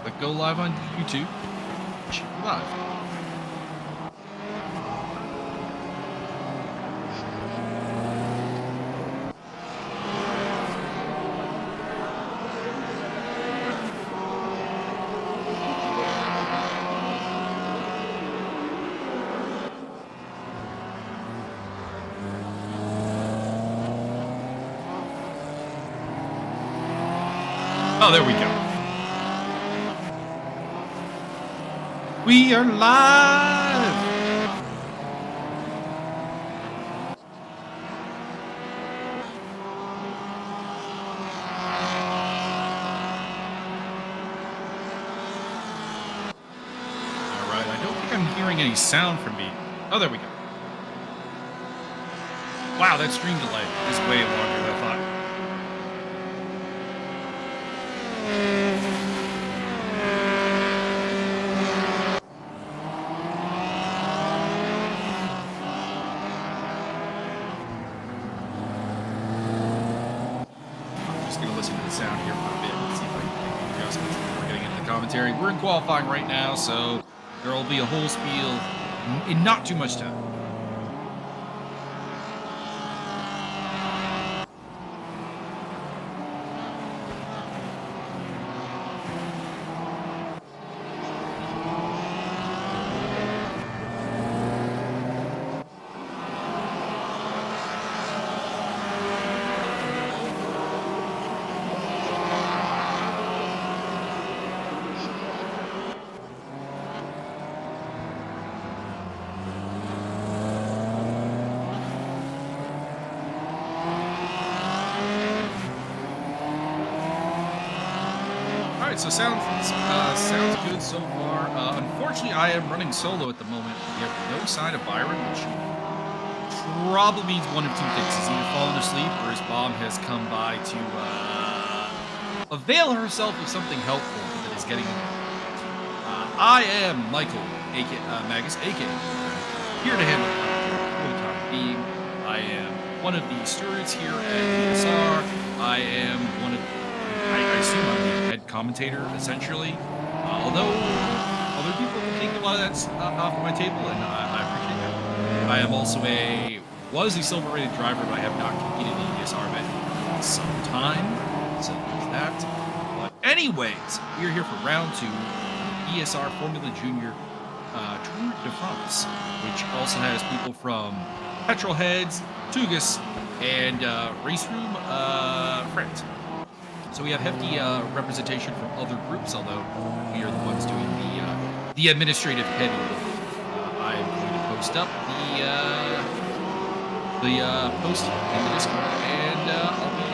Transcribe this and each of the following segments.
Click go live on YouTube. Live. Oh, there we go. We are live! Alright, I don't think I'm hearing any sound from me. Oh, there we go. Wow, that stream delay is way longer than I thought. We're in qualifying right now, so there will be a whole spiel in not too much time. So sounds good so far. Unfortunately, I am running solo at the moment. We have no sign of Byron, which probably means one of two things. He's either fallen asleep or his mom has come by to avail herself of something helpful that is getting him. I am Michael, Magus, here to handle for the time being. I am one of the stewards here at ESR. I am one of I assume I'm the head commentator, essentially. Although other people will take a lot of that off my table, and I appreciate that. I am also was a silver-rated driver, but I have not competed in the ESR event in some time, so there's that. But anyways, we are here for round 2 of ESR Formula Junior Tour de France, which also has people from Petrolheads, Tugas, and RaceRoom, France. So we have hefty representation from other groups, although we are the ones doing the administrative heavy lift. I am going to post up the post in the Discord, and I'll be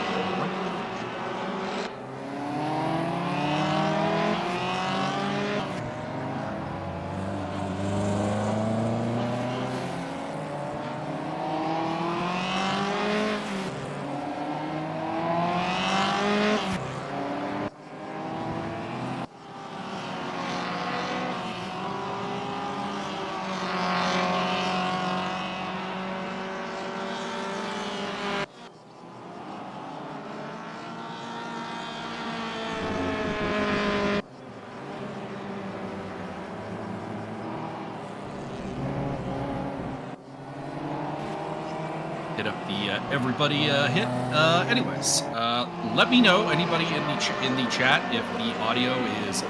hit up the everybody hit. Anyways, let me know, anybody in the chat, if the audio is a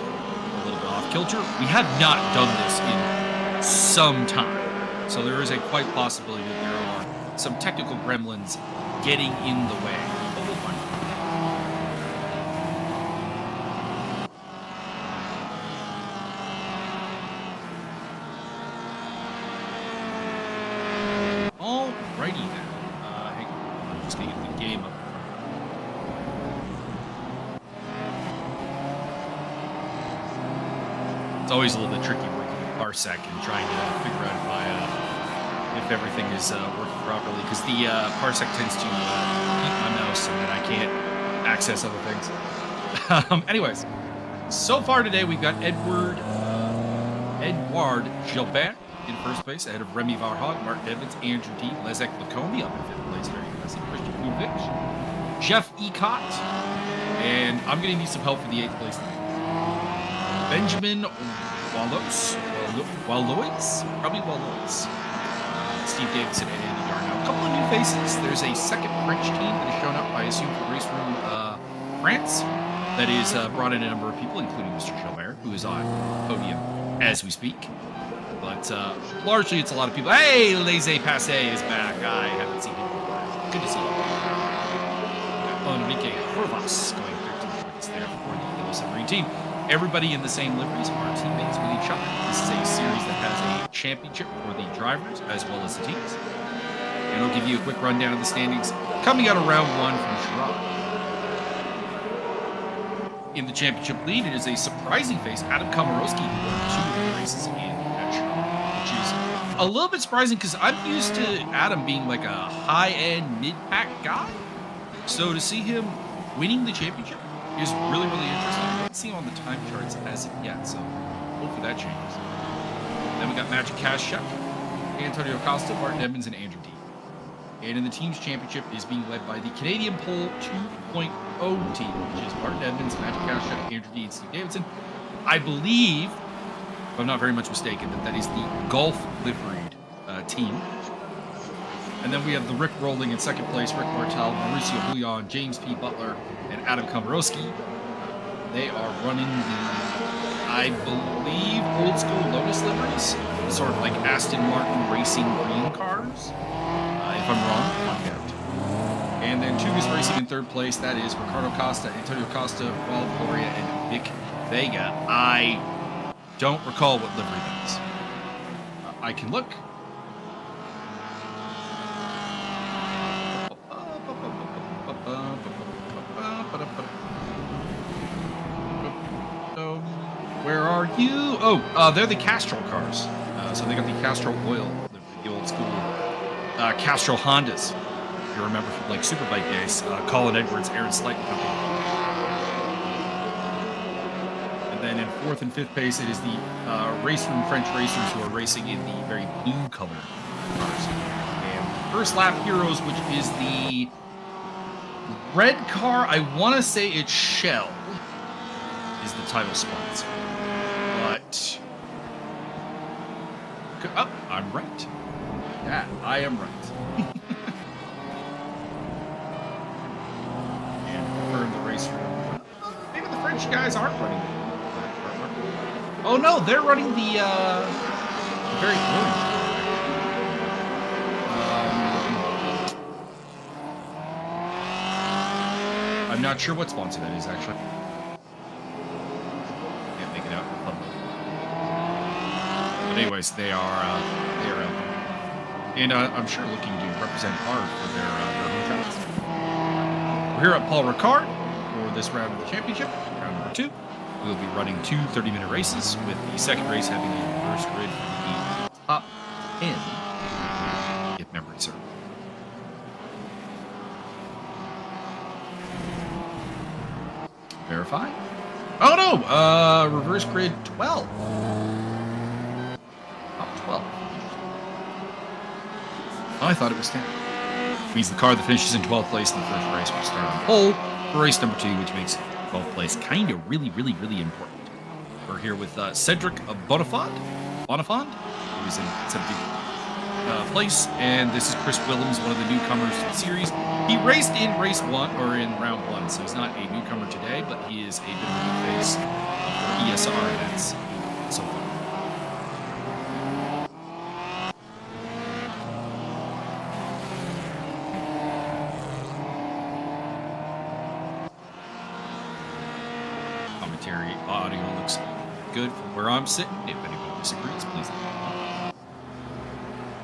little bit off kilter. We have not done this in some time, so there is a quite possibility that there are some technical gremlins getting in the way. But we'll find out. Alrighty then. Hang on. I'm just gonna get the game up. It's always a little bit tricky working with Parsec and trying to figure out if everything is working properly, because the Parsec tends to eat my mouse and then I can't access other things. Anyways, so far today we've got Edouard Gilbert in first place, ahead of Remy Varhog, Martin Evans, Andrew D, Leszek Lacombe up in fifth place, very impressive, Christian Bukovic, Jeff Ecott, and I'm going to need some help for the 8th place. Benjamin Wallois, probably Wallois. Steve Davidson and Andy Yarn. Now, a couple of new faces. There's a second French team that has shown up, I assume, for RaceRoom France. That is brought in a number of people, including Mr. Gilbert, who is on podium as we speak. But largely, it's a lot of people. Hey, Laissez Passer is back. I haven't seen him before. Good to see him. Enrique Horvas going 13th points there for the Yellow Submarine team. Everybody in the same liveries are teammates with each other. This is a series that has a championship for the drivers as well as the teams. And I'll give you a quick rundown of the standings coming out of round 1 from Charade. In the championship lead, it is a surprising face, Adam Komorowski, who won 2 of the races in that Charade, which is a little bit surprising because I'm used to Adam being like a high-end mid-pack guy. So to see him winning the championship is really, really interesting. I don't see him on the time charts as of yet, so hopefully that changes. Then we got Magic Cash Check, Antonio Costa, Martin Edmonds, and Andrew D. And in the team's championship is being led by the Canadian Pole 2.0 team, which is Martin Edmonds, Magic Cash Check, Andrew D, and Steve Davidson. I believe, if I'm not very much mistaken, that is the Golf liveried team. And then we have the Rick Rolling in second place, Rick Martel, Mauricio Bouillon, James P. Butler, and Adam Komorowski. They are running the, I believe, old school Lotus liveries, sort of like Aston Martin racing green cars. If I'm wrong, find out. And then Tugas Racing in third place. That is Ricardo Costa, Antonio Costa, Ralph Gloria, and Vic Vega. I don't recall what livery that is. I can look. Where are you? Oh, they're the Castrol cars. So they got the Castrol oil, the old school Castrol Hondas. If you remember from like Superbike days, Colin Edwards, Aaron Slight company. And then in fourth and fifth place, it is the RaceRoom French racers who are racing in the very blue colored cars. And first lap heroes, which is the red car. I want to say it's Shell is the title sponsor. But oh, I'm right. Yeah, I am right. And confirm the race room. Maybe the French guys aren't running it. Oh no, they're running the very orange. I'm not sure what sponsor that is actually. Can't make it out in public. But anyways, they are out there. And I'm sure looking to represent hard for their home tracks. We're here at Paul Ricard for this round of the championship, round number 2. We'll be running 2 30-minute races, with the second race having a reverse grid for the top 10, if memory serves. Verify. Oh no! Reverse grid 12. Top 12. I thought it was 10. Means the car that finishes in 12th place in the first race will start on pole for race number 2, which makes 12th place kind of really important. We're here with Cedric Bonifant, who's in 17th place, and this is Chris Willems, one of the newcomers to the series. He raced in race 1, or in round 1, so he's not a newcomer today, but he is a bit of a new face for ESR events so far. Commentary audio looks good from where I'm sitting. If anyone disagrees, please let me know.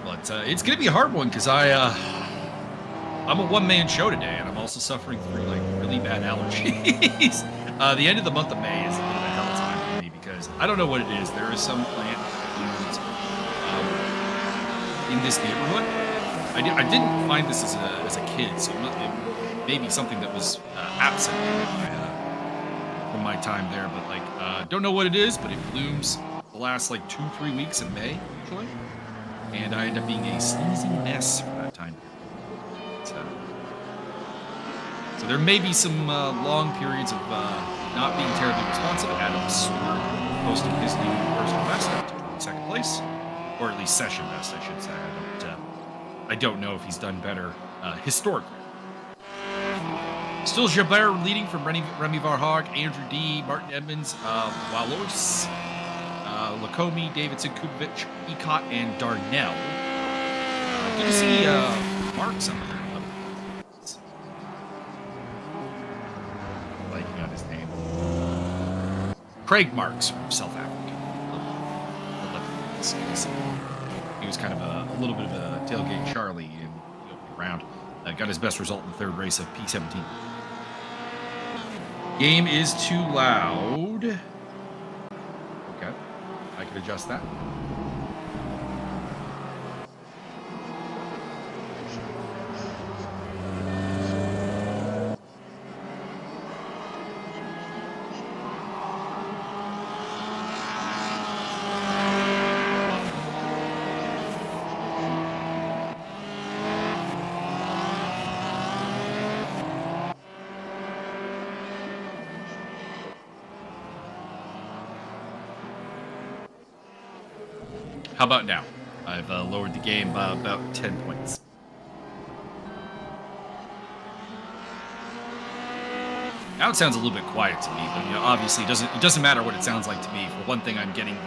But it's going to be a hard one because I'm a one-man show today, and I'm also suffering through like really bad allergies. The end of the month of May is a bit of a hell time for me because I don't know what it is. There is some plant in this neighborhood. I didn't find this as a kid, so it may be something that was absent from my time there. But like, don't know what it is, but it blooms the last like 2-3 weeks in May usually, and I end up being a sneezing mess for that time. So there may be some long periods of not not being terribly responsive. Adam Stewart posting his new personal best up to 22nd place, or at least session best, I should say. I don't know if he's done better historically. Still Gilbert leading from Remy Varhag, Andrew D, Martin Edmonds, Walois, Lacomi, Davidson, Kubovic, Ecott, and Darnell. Good to see Marks on there. Blanking on his name. Craig Marks from South Africa. He was kind of a little bit of a tailgate Charlie in the opening round. Got his best result in the third race of P17. Game is too loud. Okay, I can adjust that. How about now? I've lowered the game by about 10 points. Now it sounds a little bit quiet to me, but obviously it doesn't matter what it sounds like to me. For one thing, I'm getting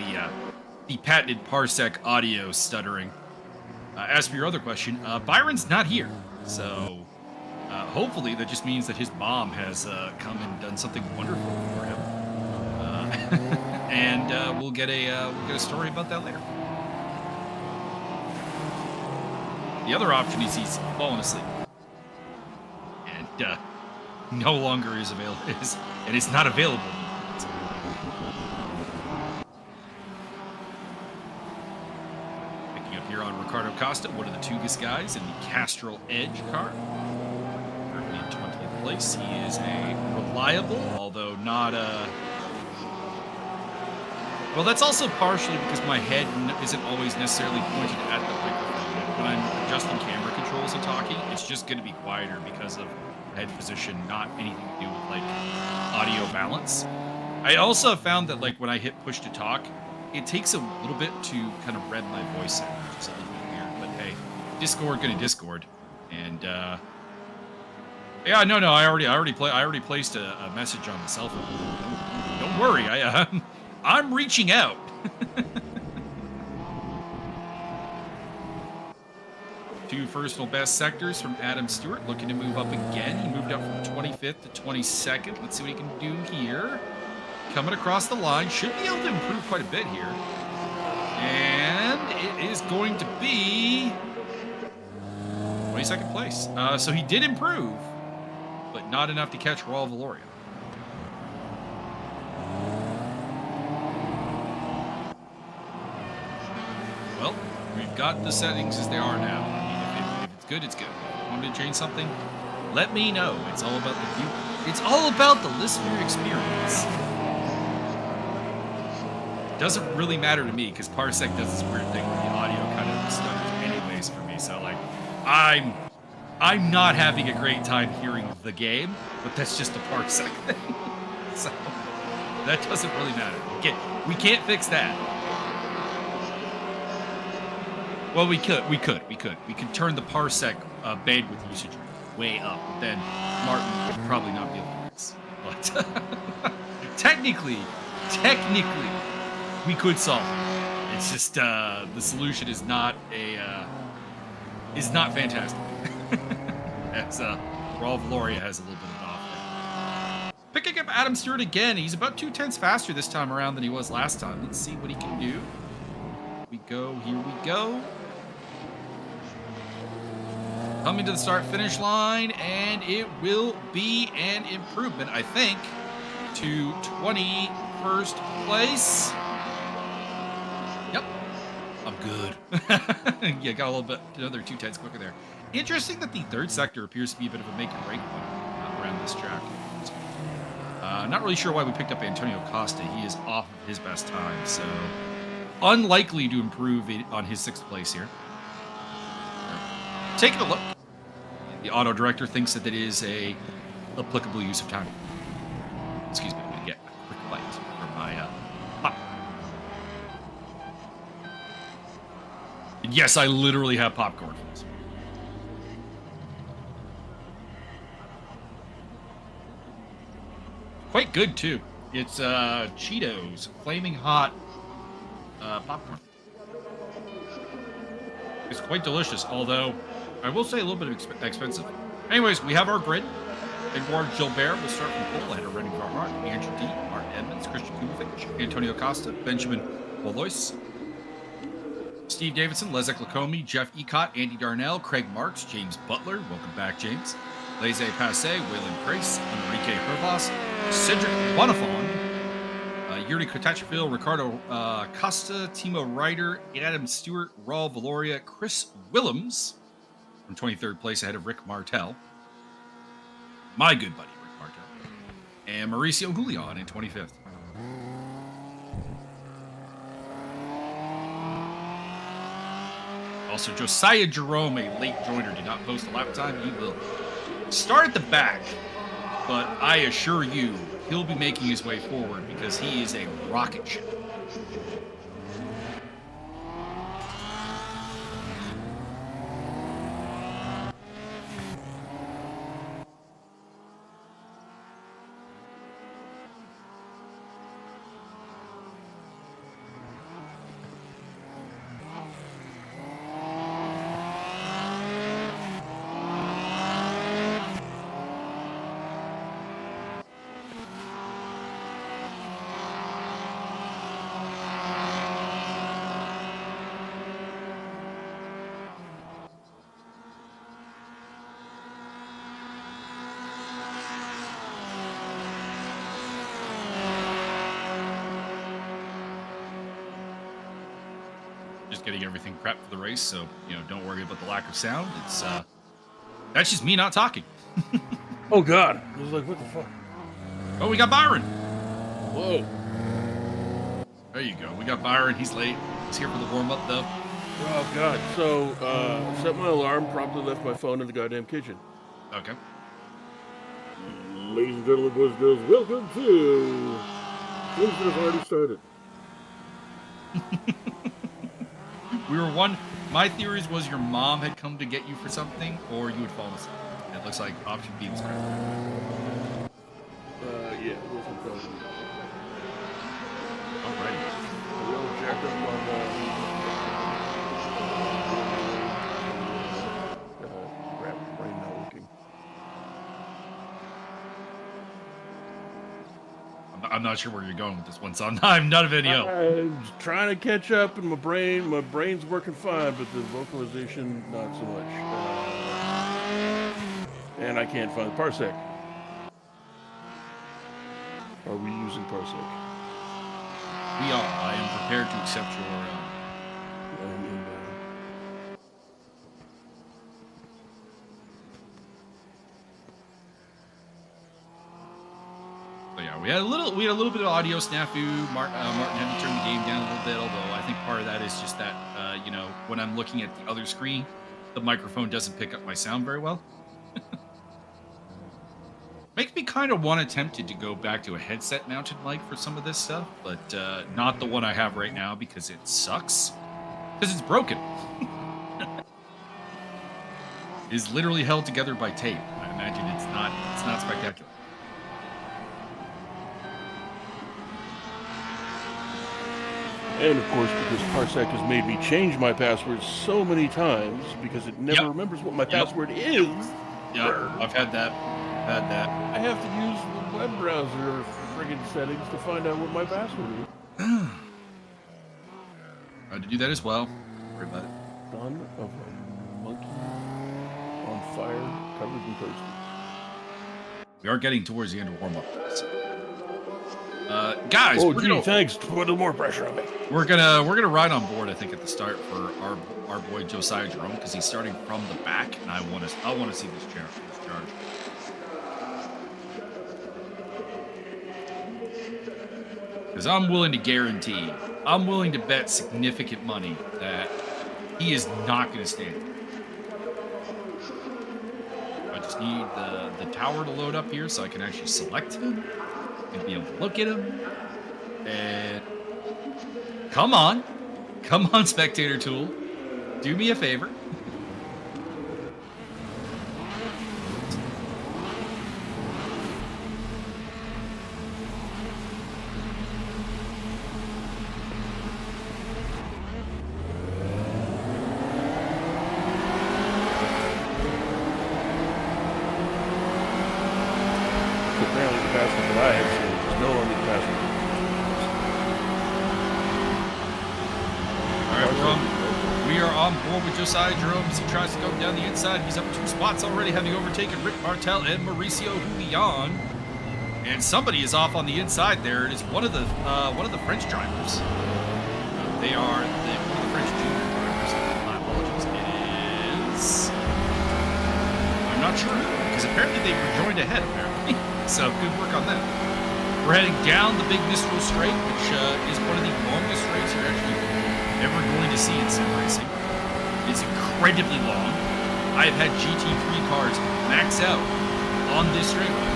the patented parsec audio stuttering. As for your other question, Byron's not here, so hopefully that just means that his mom has come and done something wonderful for him, and we'll get a story about that later. The other option is he's fallen asleep and no longer is available. It is not available. Picking up here on Ricardo Costa, one of the Tugas guys in the Castrol Edge car. Currently in 20th place. He is a reliable, although not a... Well, that's also partially because my head isn't always necessarily pointed at the microphone. When I'm adjusting camera controls and talking, it's just going to be quieter because of head position, not anything to do with like audio balance. I also found that like when I hit push to talk, it takes a little bit to kind of rev my voice in, which is a little bit weird. But hey, Discord gonna Discord, and yeah, no, I already placed a message on the cell phone. Don't worry, I'm reaching out. Two personal best sectors from Adam Stewart, looking to move up again. He moved up from 25th to 22nd. Let's see what he can do here. Coming across the line, should be able to improve quite a bit here. And it is going to be 22nd place. So he did improve, but not enough to catch Raul Valoria. Well, we've got the settings as they are now. Good, it's good. Want me to change something? Let me know. It's all about the view. It's all about the listener experience. It doesn't really matter to me because Parsec does this weird thing where the audio kind of stutters anyways for me. So like, I'm not having a great time hearing the game, but that's just a Parsec thing. So that doesn't really matter. We can't fix that. Well, we could turn the parsec bandwidth usage way up, but then Martin would probably not be able to fix. But technically, we could solve it. It's just the solution is not fantastic. As Raul Valoria has a little bit of an off there. Picking up Adam Stewart again. He's about 2/10 faster this time around than he was last time. Let's see what he can do. Here we go. Coming to the start-finish line, and it will be an improvement, I think, to 21st place. Yep, I'm good. Yeah, got a little bit, another 2/10 quicker there. Interesting that the third sector appears to be a bit of a make-or-break one around this track. Not really sure why we picked up Antonio Costa. He is off of his best time, so unlikely to improve on his 6th place here. Taking a look. The auto director thinks that it is a applicable use of time. Excuse me, I'm gonna Yes, I literally have popcorn for this. Quite good, too. It's Cheetos Flaming Hot popcorn. It's quite delicious, although I will say a little bit expensive. Anyways, we have our grid. Edouard Gilbert will start from pole ahead of Rennie Carhart, Andrew D, Martin Edmonds, Christian Kubovic, Antonio Costa, Benjamin Valois, Steve Davidson, Leszek Lakomi, Jeff Ecott, Andy Darnell, Craig Marks, James Butler. Welcome back, James. Laissez Passe, Waylon Price, Enrique Hervas, Cedric Bonifond, Yuri Kotachville, Ricardo Costa, Timo Ryder, Adam Stewart, Raul Valoria, Chris Willems from 23rd place ahead of Rick Martel. My good buddy, Rick Martel. And Mauricio Julian in 25th. Also, Josiah Jerome, a late joiner, did not post a lap time. He will start at the back, but I assure you, he'll be making his way forward because he is a rocket ship. Just getting everything prepped for the race, so don't worry about the lack of sound. It's that's just me not talking. Oh God! I was like, what the fuck? Oh, we got Byron. Whoa! There you go. We got Byron. He's late. He's here for the warm up though. Oh God! So set my alarm. Promptly left my phone in the goddamn kitchen. Okay. Ladies and gentlemen, boys and girls, welcome to things that have already started. My theories was your mom had come to get you for something, or you had fallen asleep. It looks like option B was correct. Yeah, it wasn't fun. All right. We all jacked up on crap, brain not working. I'm not sure where you're going with this one, so I'm none of any help. I'm trying to catch up in my brain's working fine, but the vocalization not so much. And I can't find the parsec. Are we using parsec? We are. I am prepared to accept your So yeah, we had a little bit of audio snafu. Martin had to turn the game down a little bit, although I think part of that is just that when I'm looking at the other screen, the microphone doesn't pick up my sound very well. Makes me kind of tempted to go back to a headset mounted mic for some of this stuff, but not the one I have right now because it sucks. Because it's broken. It's literally held together by tape. I imagine it's not spectacular. And of course, because Parsec has made me change my password so many times because it never remembers what my password is. Yeah, I've had that. I have to use the web browser friggin' settings to find out what my password is. I had to do that as well. Don't worry about it. Son of a monkey on fire, covered in toasties. We are getting towards the end of warm-up. Guys, thanks. Put a little more pressure on me. We're gonna ride on board, I think, at the start for our boy Josiah Jerome because he's starting from the back, and I want to see this charge. Because I'm willing to bet significant money that he is not going to stand. I just need the tower to load up here so I can actually select him and be able to look at him. And come on, spectator tool. Do me a favor. Apparently the password that I have saved is no longer the password. All right, we are on board with Josiah Jerome as he tries to go down the inside. He's up 2 spots already, having overtaken Rick Martel and Mauricio Julian. And somebody is off on the inside there. It is one of the French drivers. They are one of the French junior drivers. My apologies. It is. I'm not sure who, because apparently they were joined ahead. Apparently, so good work on that. We're heading down the Big Mistral Straight, which is one of the longest straights you're actually ever going to see in sim racing. It's incredibly long. I've had GT3 cars max out on this straightaway.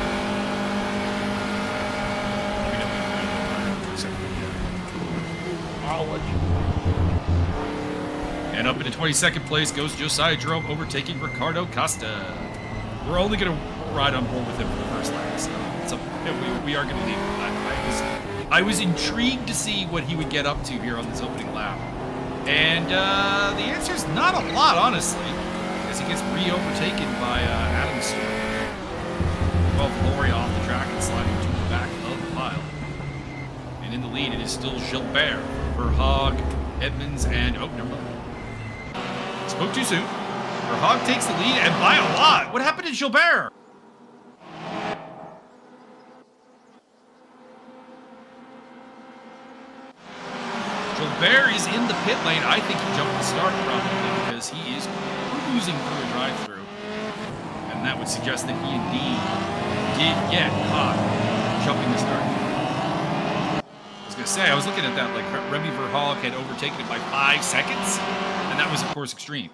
I'll let you. And up into 22nd place goes Josiah Jerome, overtaking Ricardo Costa. We're only going to ride on board with him for the first lap, so we are going to leave. I was intrigued to see what he would get up to here on this opening lap. And the answer is not a lot, honestly, as he gets re-overtaken by Adam Stewart. Well, Valori off the track and sliding to the back of the pile. And in the lead, it is still Gilbert, Verhaag, Edmonds, and oh, never mind. Spoke too soon. Verhaag takes the lead, and by a lot. What happened to Gilbert? Gilbert is in the pit lane. I think he jumped the start probably because he is cruising through a drive-through. And that would suggest that he indeed did get caught jumping the start. I was going to say, I was looking at that, like Remy Verhaag had overtaken it by 5 seconds. And that was, of course, extreme.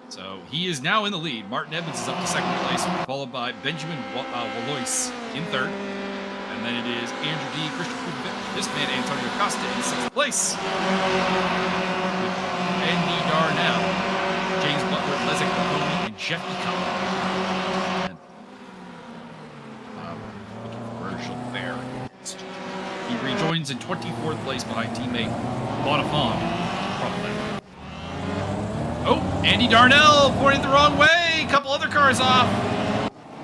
So he is now in the lead. Martin Edmonds is up to 2nd place, followed by Benjamin Walois in 3rd. And then it is Andrew D, Christopher Kubit, this man, Antonio Costa in 6th place. Andy Darnell, James Butler, Lezek Mahoney, and Jeff Econ. Looking for Gilbert. He rejoins in 24th place behind teammate Bonifant. Oh, Andy Darnell pointing the wrong way. A couple other cars off.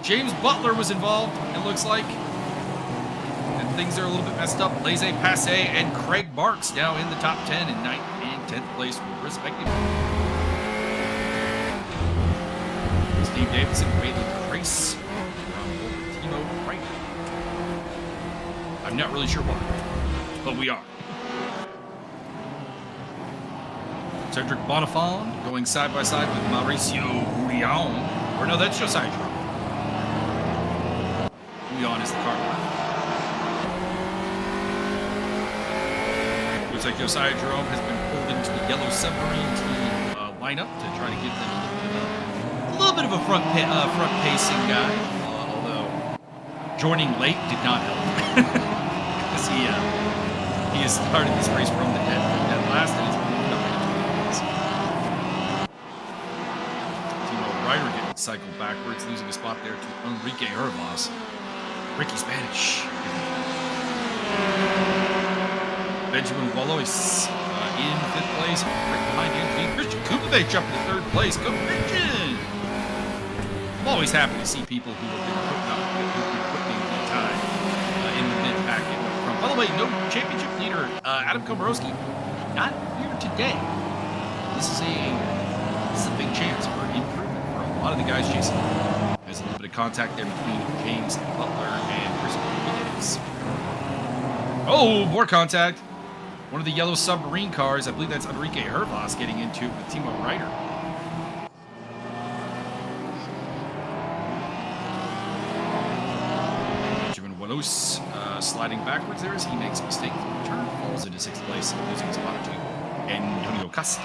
James Butler was involved, it looks like. And things are a little bit messed up. Laissez Passer and Craig Marks now in the top 10 and 9th and 10th place, respectively. Steve Davidson, Wayland Grace, Timo Wright. I'm not really sure why, but we are. Cedric Bonifant going side by side with Mauricio Julian. Or no, that's Josiah Jerome. Julian is the car left. Looks like Josiah Jerome has been pulled into the Yellow Submarine team lineup to try to give them a little bit of a front-pacing guy. Although joining late did not help, because he has started this race from the dead last and has moved up into 20 minutes. Timo Ryder getting cycled backwards, losing a spot there to Enrique Hervas. Ricky Spanish. Benjamin Walois in 5th place, right behind Anthony Christian Kukovic up in 3rd place. Go Christian! I'm always happy to see people who have been putting the time in the mid packet. By the way, no championship leader Adam Komorowski not here today. This is a big chance for improvement for a lot of the guys chasing. There's a little bit of contact there between James Butler and Chris Davis. Oh, more contact. One of the Yellow Submarine cars, I believe that's Enrique Hervas getting into it with Timo Ryder. Benjamin Wanos sliding backwards there as he makes a mistake for the turn, falls into 6th place, losing his spot to Antonio Costa.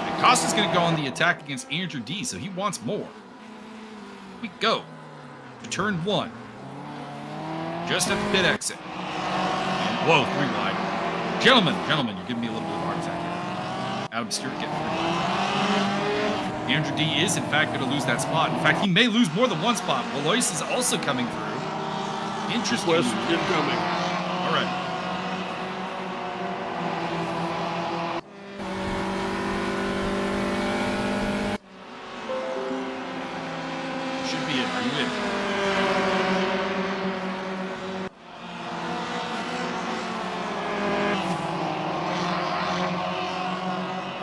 And Costa's going to go on the attack against Andrew D, so he wants more. We go to turn 1. Just at the pit exit. Whoa, 3 wide. Gentlemen, you're giving me a little bit of a hard time. Adam Stewart getting through. Andrew D is, in fact, going to lose that spot. In fact, he may lose more than one spot. Walois is also coming through. Interesting. West incoming. All right. Should be it. Are you in?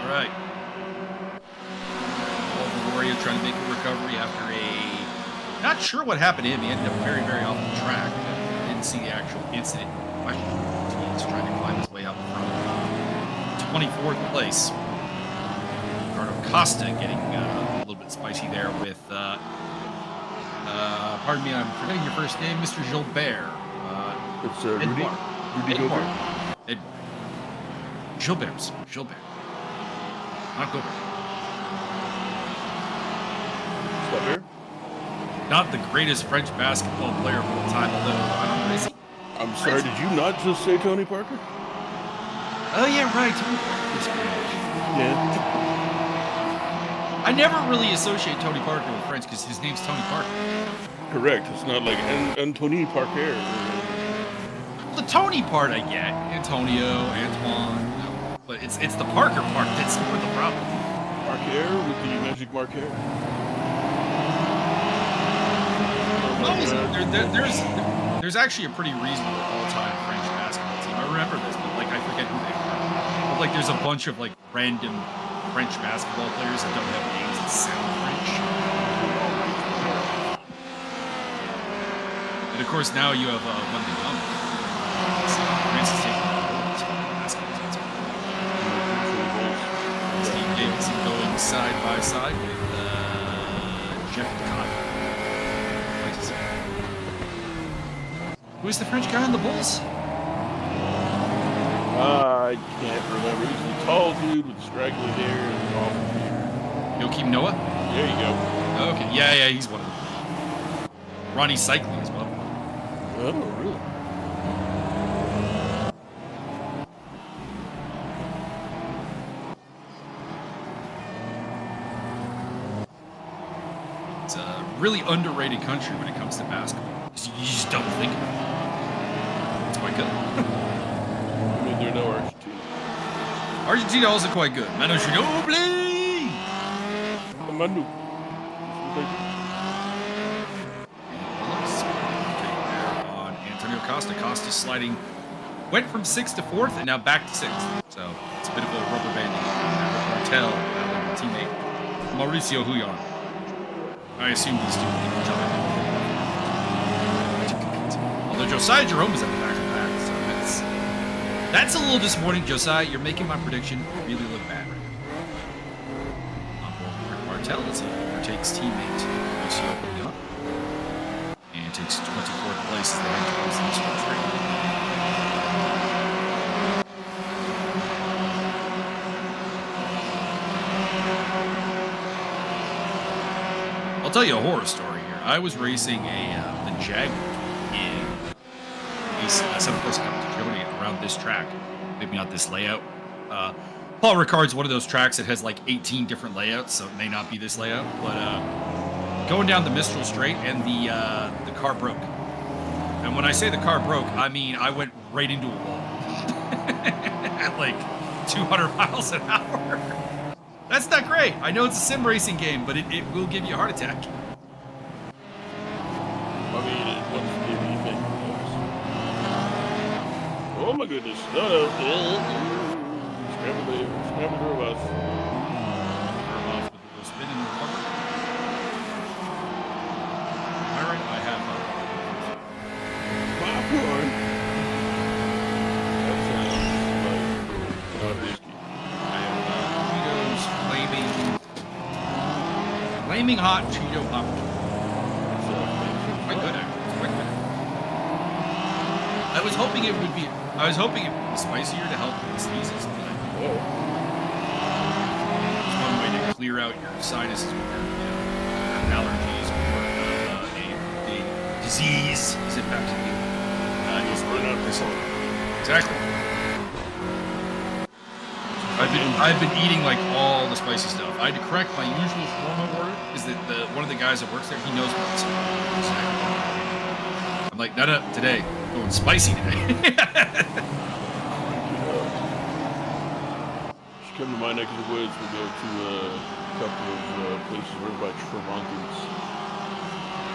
All right. Warrior trying to make a recovery after a... Not sure what happened to him. He ended up very, very off the track. Didn't see the actual incident. He's trying to climb his way up from 24th place. Ricardo Costa getting a little bit spicy there with... pardon me, I'm forgetting your first name, Mr. Gilbert. It's Rudy. Rudy Gilbert. Gilbert. Not Gilbert. Stop here. Not the greatest French basketball player of all time, although I don't know, is he? I'm sorry, did you not just say Tony Parker? Oh yeah, right. Tony Parker's French. Yeah. I never really associate Tony Parker with French because his name's Tony Parker. Correct. It's not like Anthony Parker. The Tony part I get, Antonio, Antoine, but it's the Parker part that's more the problem. Marquer with the magic Marquer. There's actually a pretty reasonable all-time French basketball team. I remember this, but like I forget who they are. But like there's a bunch of like random French basketball players that don't have names that sound French. And of course now you have one thing on. France is taking the basketball team. Steve Davidson going side by side with Jeff Cotton. Who's the French guy on the Bulls? I can't remember. He's a tall dude with straggly hair and awful beard. Joachim Noah? There you go. Okay, yeah, he's one of them. Ronnie Cycling as well. Oh, really? It's a really underrated country when it comes to basketball. You just don't think about it. It's quite good. I mean, they're no Argentina. Argentina also quite good. Manu Ginobili! Manu. On Antonio Costa. Costa sliding. Went from 6th to 4th and now back to 6th. So it's a bit of a rubber banding. Martel, teammate. Mauricio Huyon. I assume these two will each other. Although Josiah Jerome is at the back of the pack, so that's a little disappointing. Josiah, you're making my prediction really look bad right now. Rick Martel, as he overtakes teammate Mauricio Huyon and takes 24th place as they head towards the stretch straight. I'll tell you a horror story here. I was racing the Jaguar in a 7-course competition around this track. Maybe not this layout. Paul Ricard's one of those tracks that has like 18 different layouts, so it may not be this layout. But going down the Mistral Straight and the car broke. And when I say the car broke, I mean I went right into a wall at like 200 miles an hour. That's not great. I know it's a sim racing game, but it will give you a heart attack. I mean, it wants to give you things. Oh my goodness. No. Scramble the robots. Off with the spin and recover. All right, I have popcorn. That sounds like not risky. Flaming hot Cheeto popcorn. Quite good, actually. It's quite good. I was hoping it would be spicier to help with the sneezes, but it's one way to clear out your sinuses with your allergies or a disease is impacting you. Just burn out this one. Exactly. I've been eating like all the spicy stuff. I had to correct my usual shawarma order is that one of the guys that works there, he knows what's I'm like, no, today I'm going spicy today. Just come to my neck of the woods. We'll go to a couple of places right by Tremontans.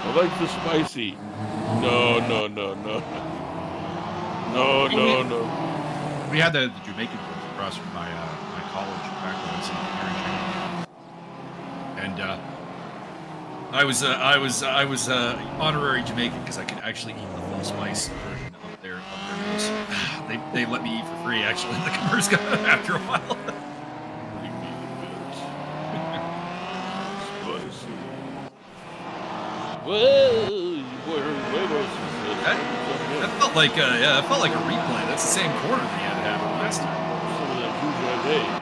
I like the spicy. No. We had the Jamaican place across from my my college back when I was in American. And I was honorary Jamaican because I could actually eat the full spice version of their meals. They let me eat for free actually in the Commerce after a while. Spicy. Whoa, that felt like that felt like a replay. That's the same corner they had to have last time. Some of that bourgeois.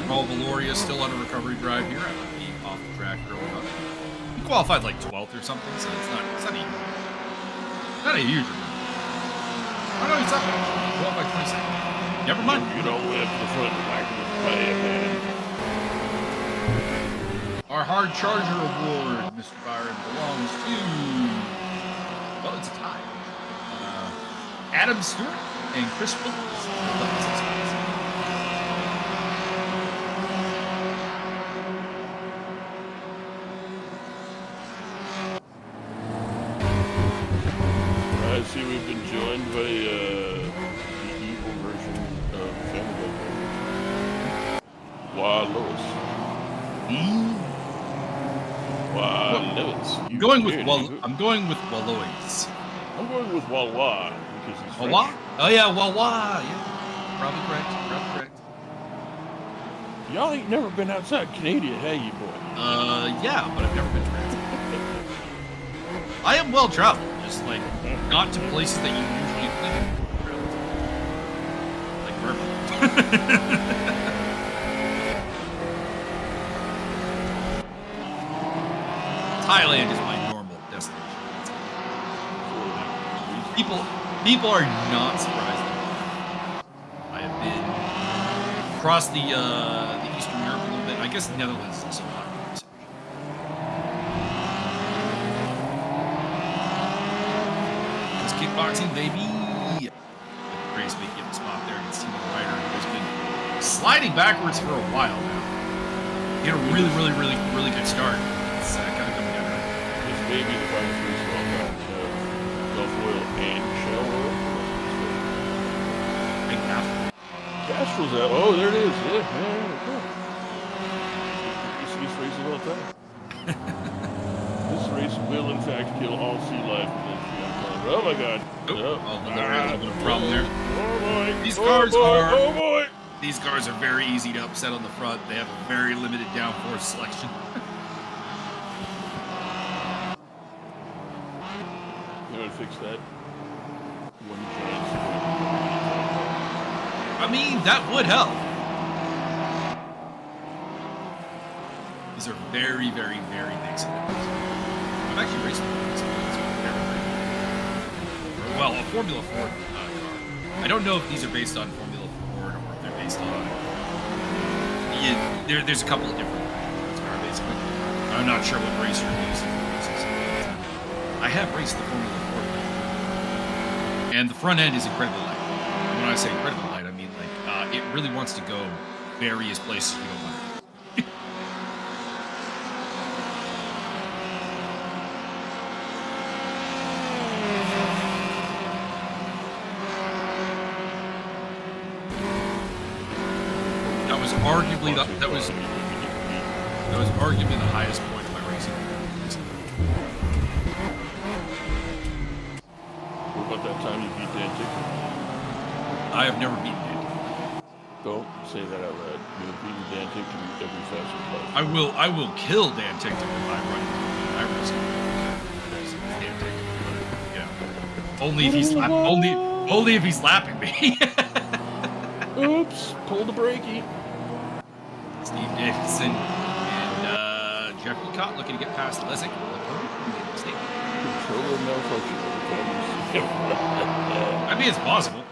Paul Valoria still on a recovery drive here. I would be off the track early on. He qualified like 12th or something, so it's not a huge record. Oh no, he's up. Qualified 22nd. Never mind. You don't win to the front and back of the play, man. Our hard charger award, Mr. Byron, belongs to, well, it's a tie. Adam Stewart and Chris Williams. I see we've been joined by the evil version of Family Guy. Wow, Lewis. I'm going with Wallows. I'm going with Wawa because he's French. Wawa? Oh yeah, Wawa. Yeah, probably correct. Y'all ain't never been outside Canada, have you, boy? Yeah, but I've never been to France. I am well traveled, just like not to places that you usually think, like Burma. Thailand is my normal destination. People are not surprised. I have been across the Eastern Europe a little bit. I guess the Netherlands is also not research. Just kickboxing, baby. Grace may give a spot there against Timo Ryder, who has been sliding backwards for a while now. He had a really good start. It's kind of coming down. This may be the final race of all time. Gulf oil and shell oil. Big half. Castrol's out. Oh, there it is. Yeah, man. You see these races all the time. This race will, in fact, kill all sea life within 3 Oh my God. Oh, No. there is a bit of a problem there. Oh boy. These Oh, cars boy. are- Oh boy. These cars are very easy to upset on the front. They have a very limited downforce selection. You know how to fix that? One chance. I mean, that would help. These are very basic cars. I've actually raced one of these. Well, a Formula Ford car. I don't know if these are based on Formula Ford or if they're based on... Yeah, there's a couple of different cars, basically. I'm not sure what race you're using. I have raced the Formula Ford, and the front end is incredibly light. And when I say incredibly light, I mean like it really wants to go various places we don't want to. That was arguably the highest point of my racing. What about that time you beat Dan Tickler? I have never beaten Dan. Don't say that out loud. You have beaten Dan Tickler every fastest class. I will kill Dan Tickler if I run into him. I race him. Dan Tickler. Yeah. Only if he's lapping me. Oops, pull the brakey. Steve Davidson and Jeffrey Cott looking to get past Lesick. Mistake. Controller malfunction. I mean, it's possible.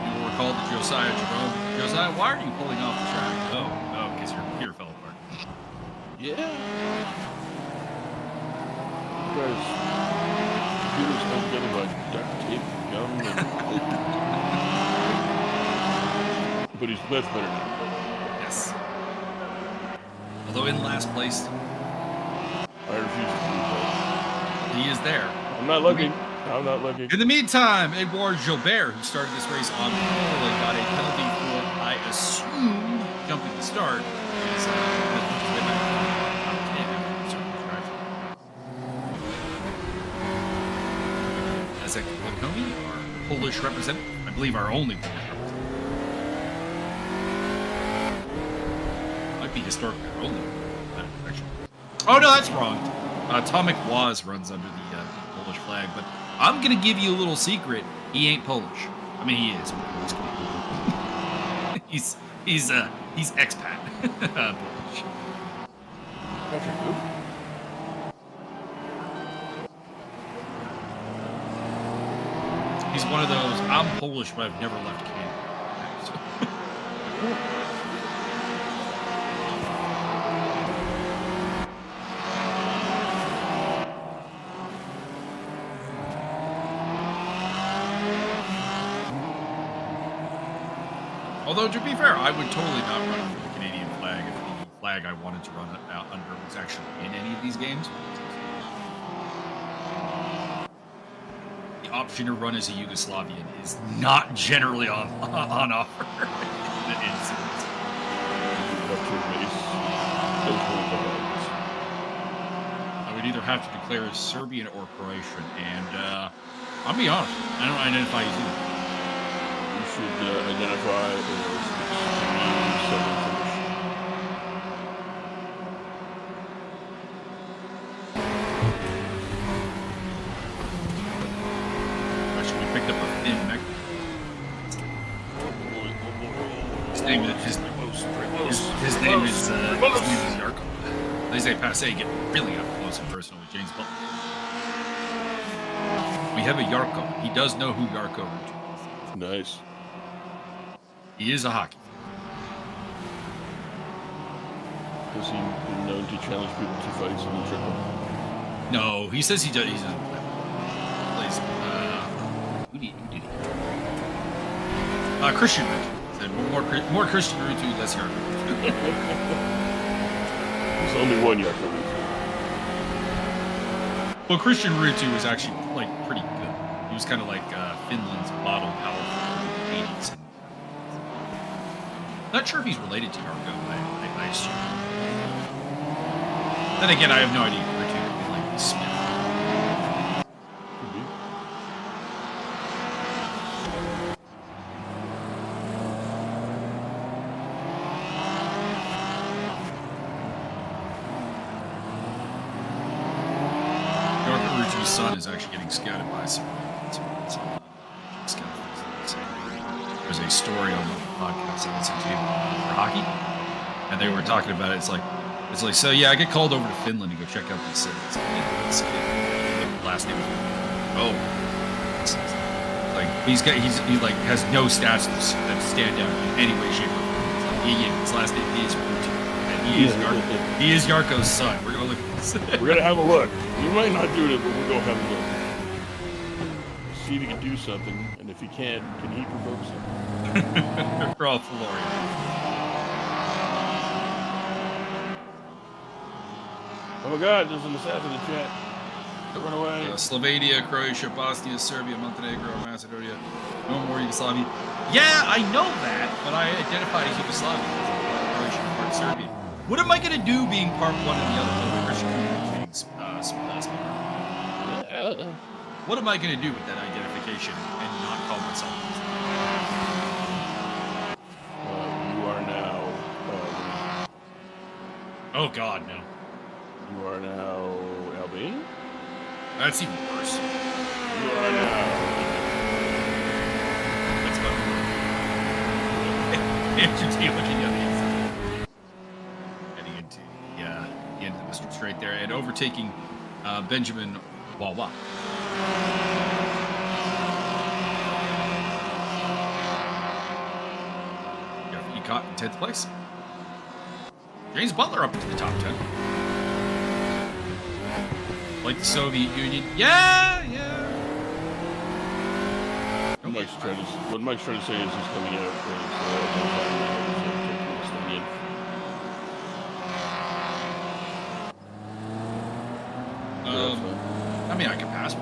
You will recall that Josiah Jerome. Josiah, why are you pulling off the track? Oh, because your computer fell apart. Yeah. You guys, computers held together by duct tape, gum, and... But he's much better now. Yes. Although in last place, I refuse to believe that. he is there. I'm not looking. I'm not looking. In the meantime, Edouard Gilbert, who started this race on pole and got a penalty for, I assume, jumping the start, is Ezek Lakomi, our Polish representative, I believe our only Polish representative. Might be historically our only. Actually. Oh no, that's wrong. Tomek Waz runs under the Polish flag, but I'm gonna give you a little secret. He ain't Polish. I mean, he is. But he's expat Polish. Patrick, who? He's one of those. I'm Polish, but I've never left Canada. Although, to be fair, I would totally not run under the Canadian flag if the flag I wanted to run out under was actually in any of these games. The option to run as a Yugoslavian is not generally on offer. I would either have to declare as Serbian or Croatian, and I'll be honest, I don't identify as either. Should identify as Southern Finnish. Actually, we picked up a thin neck. His name is Yarko. They say Passe get really up close and personal with James Butler. We have a Yarko. He does know who Yarko is. Nice. He is a hockey. Has he been known to challenge people to fights in the triple? No, he says he does. He doesn't play. Plays. Who did he? Christian Rutu. Said more Christian Rutu, less Yarko. There's only one Yarko Rutu. Well, Christian Rutu was actually like pretty good. He was kind of like Finland's model power forward in the 80s. Not sure if he's related to Yarko, I assume. Then again, I have no idea. Rutu could be like Smith. Could be. Yarko Rutu's son is actually getting scouted by some There's a story on the podcast I listened to for hockey, and they were talking about it. It's like, so yeah, I get called over to Finland to go check out these cities. This kid, the last name is like he like has no stats that stand out in any way, shape, or form. His last name is Rutu, and he is Yarko's son. We're gonna look at this. We're gonna have a look. We might not do it, but we're gonna have a look. See if he can do something, and if he can't, can he provoke something? We're all Florian. Oh my God, there's an assassin in the chat. Run away. Slovenia, Croatia, Bosnia, Serbia, Montenegro, Macedonia, no more Yugoslavia. Yeah, I know that, but I identify as Yugoslavia, Croatian, part Serbian. What am I going to do being part one and the other Christian being What am I going to do with that identification and not call myself this? You are now... oh, God, no. You are now Albanian? That's even worse. You are now... That's about Andrew T. looking at the inside. Heading there and overtaking Benjamin Wawa. He caught in 10th place. James Butler up into the top 10. Like the Soviet Union. Yeah. What Mike's trying to say is he's coming out I mean, I can pass.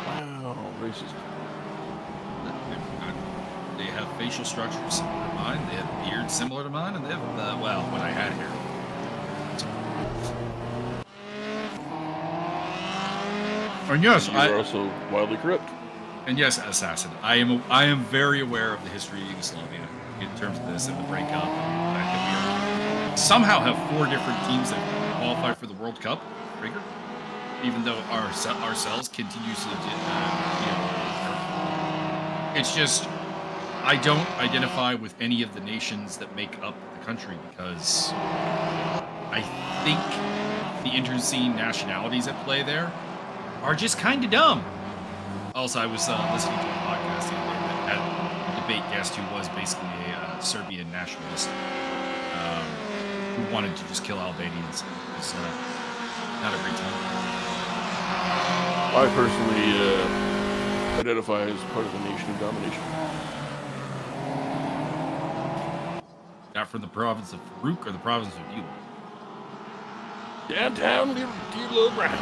Wow, racist. They have facial structures similar to mine. They have beards similar to mine, and they have, well, when I had hair. And yes, You're also wildly corrupt. And yes, Assassin, I am very aware of the history of Yugoslavia in terms of this and the breakup, and the fact that we somehow have 4 different teams that qualify for the World Cup. Trigger, even though ourselves continues to, it's just I don't identify with any of the nations that make up the country because I think the interscene nationalities at play there are just kind of dumb. Also, I was listening to a podcast the other day that had a debate guest who was basically a Serbian nationalist who wanted to just kill Albanians. It was not a great time. I personally identify as part of the nation of domination. Not from the province of Farouk or the province of Beulah. Downtown Little Brown.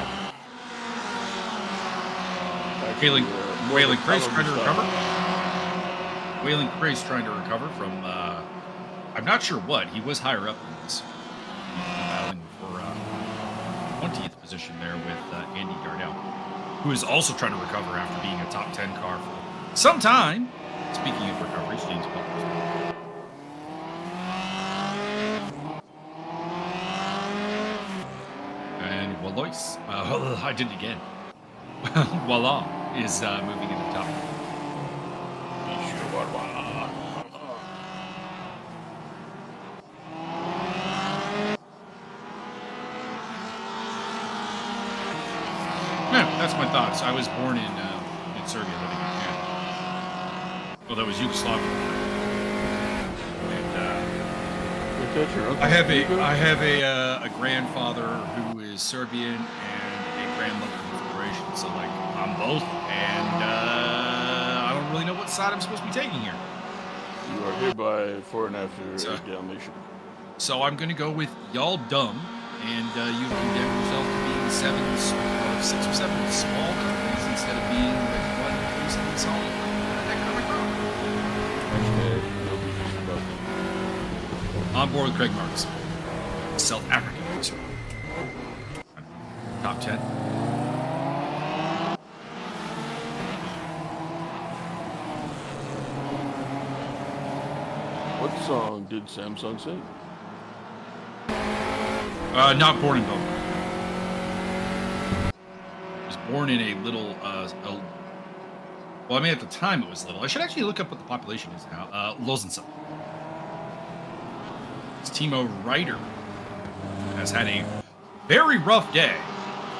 Whaling Craze trying to recover. Whaling Craze trying to recover from, I'm not sure what. He was higher up in this. Battling for 20th position there with Andy Darnell, who is also trying to recover after being a top 10 car for some time. Speaking of recoveries, James Butler. And Walois, I did it again. Voila is moving in the top. Yeah, that's my thoughts. I was born in Serbia, living in Canada. Well, that was Yugoslavia. And I have a grandfather who is Serbian and a grandmother who's Croatian. So like I'm both, and I don't really know what side I'm supposed to be taking here. You are hereby for and after Dalmatian. So I'm going to go with y'all dumb, and you condemn yourself to being 6 or 7 small countries instead of being like one recently solid economic growth. On board with Craig Marks, South African racer. Top 10. What song did Samsung sing? Not born in Belgium. Was born in a little, well, I mean, at the time it was little. I should actually look up what the population is now. Lozensa. Timo Ryder has had a very rough day,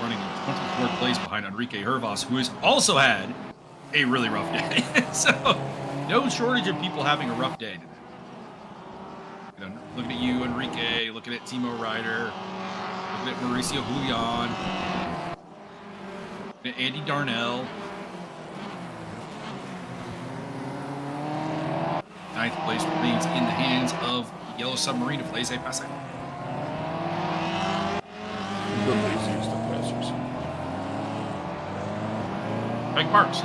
running in 24th place behind Enrique Hervas, who has also had a really rough day. So, no shortage of people having a rough day today. Looking at you, Enrique. Looking at Timo Ryder. Looking at Mauricio Julian. Looking at Andy Darnell. 9th place remains in the hands of the Yellow Submarine of Laissez Passer. The laziest of passers. Craig Marks.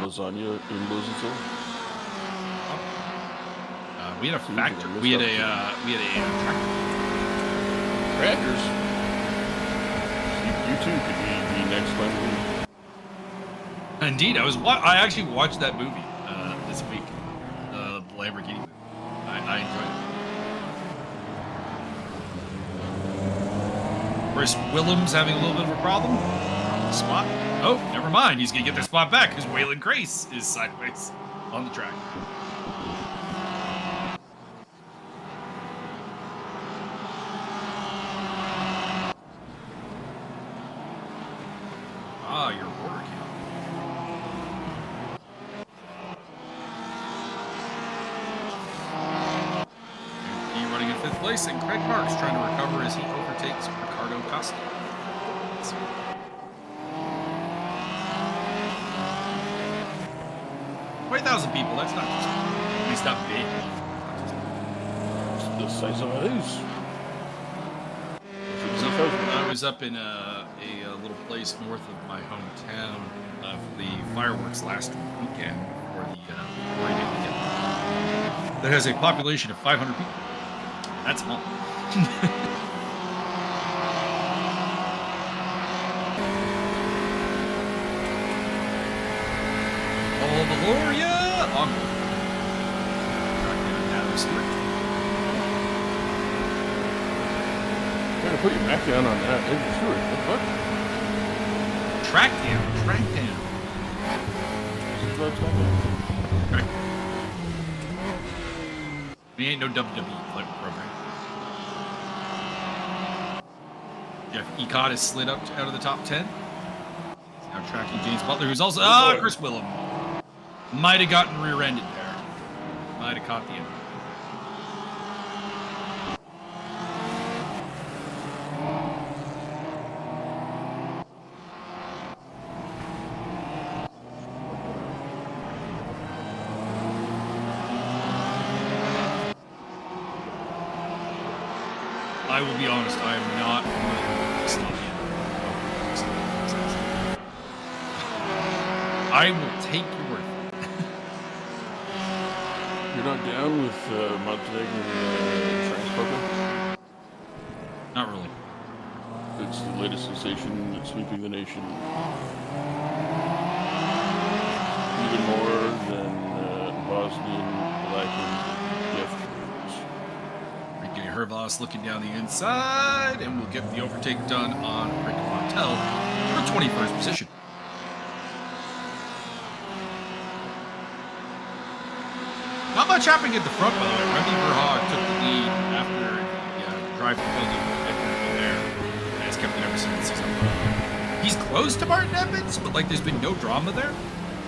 Lasagna in Lozenzo. We had a factory. We had a tractor. Crackers. You too could be the next Lamborghini. Indeed, I actually watched that movie this week. The Lamborghini. I enjoyed it. Chris Willems having a little bit of a problem. Spot. Oh, never mind. He's going to get their spot back because Waylon Grace is sideways on the track. Ah, your order count. He running in 5th place, and Craig Marks trying to recover as he overtakes Ricardo Costa. 20,000 people, that's not just, at least not big. It's the size of a house. I was up in a little place north of my hometown for the fireworks last weekend for the weekend. That has a population of 500 people. That's small. All Valoria onward. You're gonna put your back down on that. Hey, Stewart, what the fuck? Track down, track down. Right. We ain't no WWE program. Jeff Ecott is slid up out of the top 10. He's now tracking James Butler, who's also Chris Willem. Might have gotten rear-ended there. Might have caught the end. I will be honest, I am not I will take your word. You're not down with Montenegro trans program? Not really. It's the latest sensation that's sweeping the nation. Even more than Bosnian Black Jeff. Ricky Hervas looking down the inside, and we'll get the overtake done on Rick Martel for 21st position. Not much happening at the front, by the way. Remy Verhaeghe took the lead after the drive penalty there, and has kept it ever since. He's close to Martin Evans, but like there's been no drama there.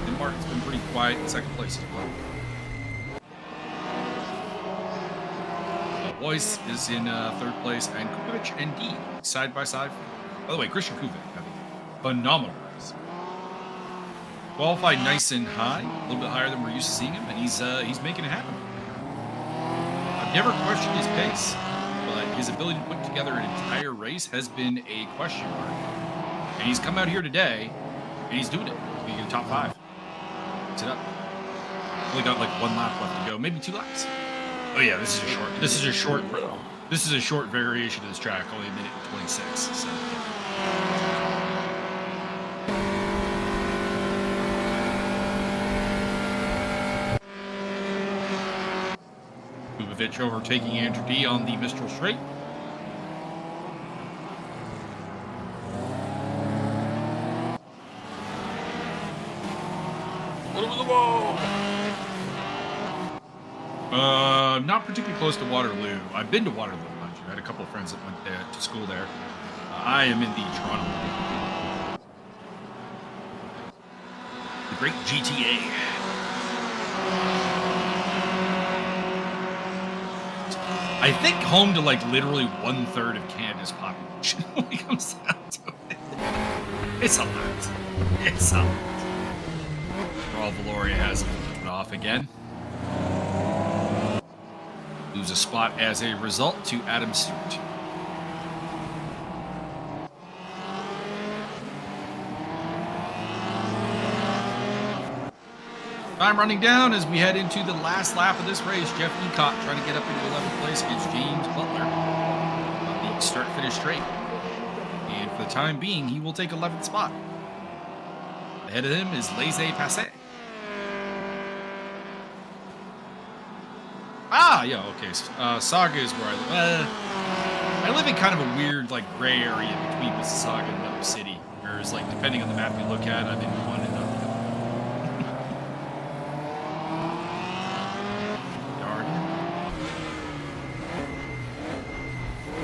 And Martin's been pretty quiet in 2nd place as well. Weiss is in 3rd place, and Kukovic and D side by side. By the way, Christian Kukovic having a phenomenal race. Qualified nice and high, a little bit higher than we're used to seeing him, and he's making it happen. I've never questioned his pace, but his ability to put together an entire race has been a question mark. And he's come out here today, and he's doing it. He's being in the top 5. It's it up. Only got like 1 lap left to go, maybe 2 laps. Oh yeah, this is a short variation of this track, only a minute and 26. So. Kukovic overtaking Andrew D on the Mistral Straight. Over the wall. Not particularly close to Waterloo. I've been to Waterloo a bunch. I had a couple of friends that went there to school there. I am in the Toronto area. The great GTA. I think home to like literally 1/3 of Canada's population when it comes down to it. It's a lot. It's a lot. Raul Valoria has it off again. Lose a spot as a result to Adam Stewart. Time running down as we head into the last lap of this race. Jeff Ecott trying to get up into 11th place against James Butler on the start-finish straight. And for the time being, he will take 11th spot. Ahead of him is Laissez Passer. Ah, yeah, okay. Saga is where I I live in kind of a weird, like, gray area between Mississauga and another city. Whereas, like, depending on the map you look at, I'm in one and not the other. Darn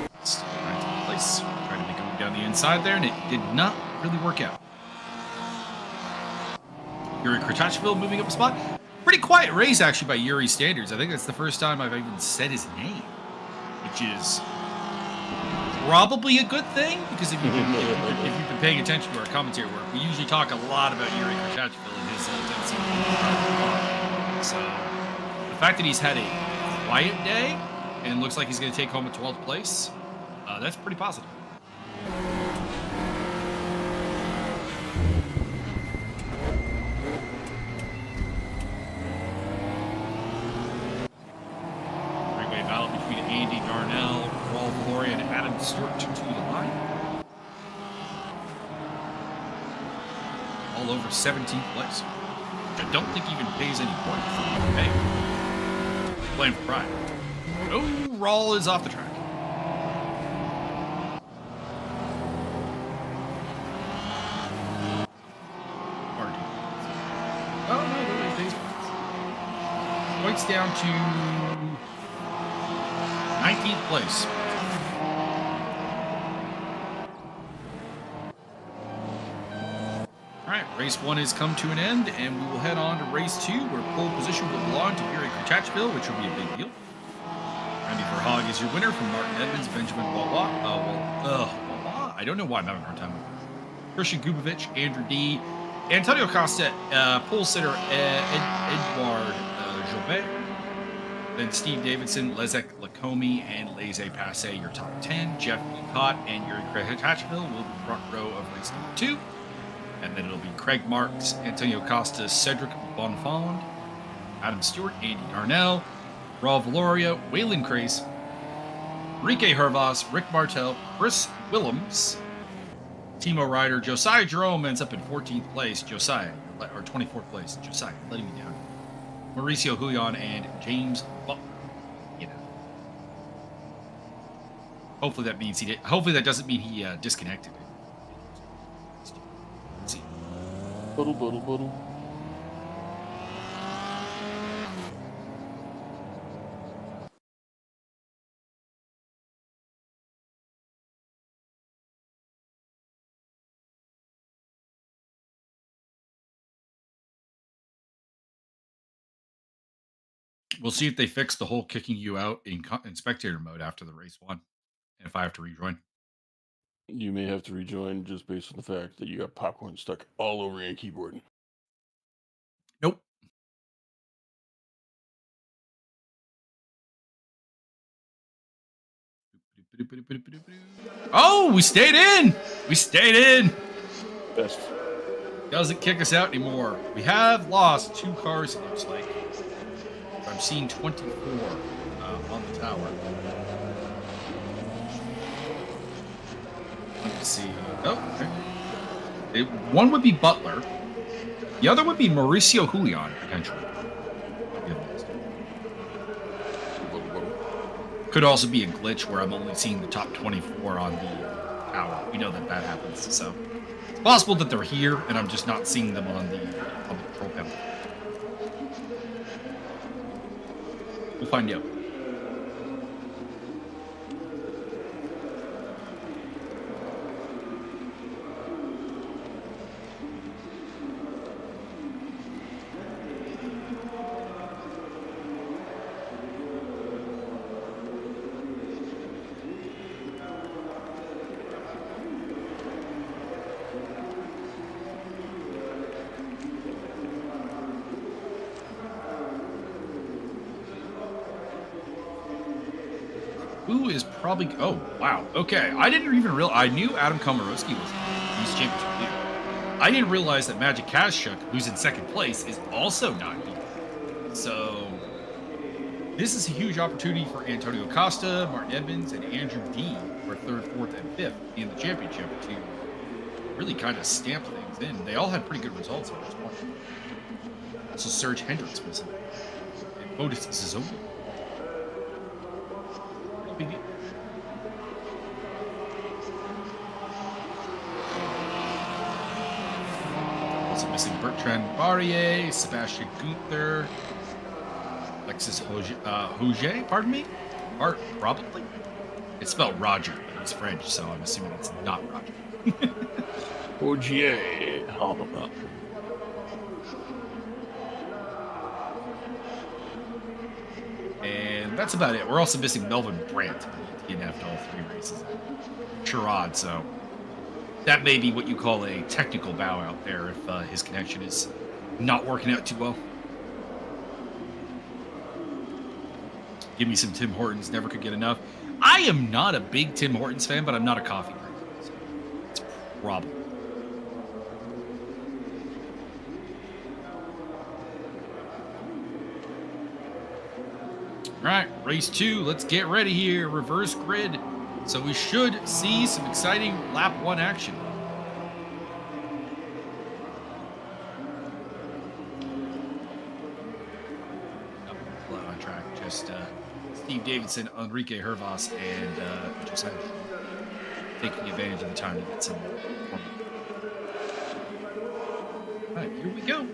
it. Still right to place. Trying to make a move down the inside there, and it did not really work out. Yuri Kratachville moving up a spot. Pretty quiet race, actually, by Yuri's standards. I think that's the first time I've even said his name, which is probably a good thing, because if you've been paying attention to our commentary work, we usually talk a lot about Yuri Kratachville and his tendency to so the fact that he's had a quiet day and looks like he's going to take home a 12th place, that's pretty positive. Stewart to the line. All over 17th place. Which I don't think even pays any points. Hey. Playing for pride. No, Rawl is off the track. Oh, no, there pays points. Points down to 19th place. Race 1 has come to an end, and we will head on to race 2, where pole position will belong to Yuri Kratachville, which will be a big deal. Randy Verhaag is your winner from Martin Edmonds, Benjamin Wawa. I don't know why I'm having a hard time with this. Christian Gubovich, Andrew D. Antonio Costa, pole sitter Edouard Jobet. Then Steve Davidson, Lezek Lacomi, and Laissez Passer, your top 10. Jeff Ecott and Yuri Kratachville will be front row of race number 2. And then it'll be Craig Marks, Antonio Costa, Cedric Bonfond, Adam Stewart, Andy Darnell, Raul Valoria, Waylon Crace, Enrique Hervas, Rick Martel, Chris Willems, Timo Ryder, Josiah Jerome ends up in 14th place. Josiah, or 24th place. Josiah, letting me down. Mauricio Julian and James Butler. You know. Hopefully that means he did. Hopefully that doesn't mean he disconnected. Buddle. We'll see if they fix the whole kicking you out in spectator mode after the race 1, and if I have to rejoin. You may have to rejoin just based on the fact that you got popcorn stuck all over your keyboard. Nope. Oh, we stayed in. Best. Doesn't kick us out anymore. We have lost 2 cars, it looks like. I'm seeing 24 on the tower. Let's see. Oh, okay. One would be Butler. The other would be Mauricio Julian, potentially. Could also be a glitch where I'm only seeing the top 24 on the tower. We know that happens, so it's possible that they're here and I'm just not seeing them on the control panel. We'll find out. Who is probably... Oh, wow. Okay. I didn't even realize... I knew Adam Komorowski was East Championship leader. I didn't realize that Magic Kazchuk, who's in 2nd place, is also not here. So, this is a huge opportunity for Antonio Costa, Martin Edmonds, and Andrew D. for 3rd, 4th, and 5th in the championship to really kind of stamp things in. They all had pretty good results in this one. Also, Serge Hendricks was in it. And Otis Suzuki. Big deal. Barrier, Sebastian Gunther, Alexis Houget, pardon me? Probably? It's spelled Roger, but it's French, so I'm assuming it's not Roger. Ogier. And that's about it. We're also missing Melvin Brandt. He DNF'd all 3 races at Charade, so that may be what you call a technical bow out there if his connection is not working out too well. Give me some Tim Hortons. Never could get enough. I am not a big Tim Hortons fan, but I'm not a coffee drinker. So it's a problem. All right, race 2. Let's get ready here. Reverse grid. So we should see some exciting lap 1 action. On track, just Steve Davidson, Enrique Hervas, and Josiah taking advantage of the time to get some. All right, here we go.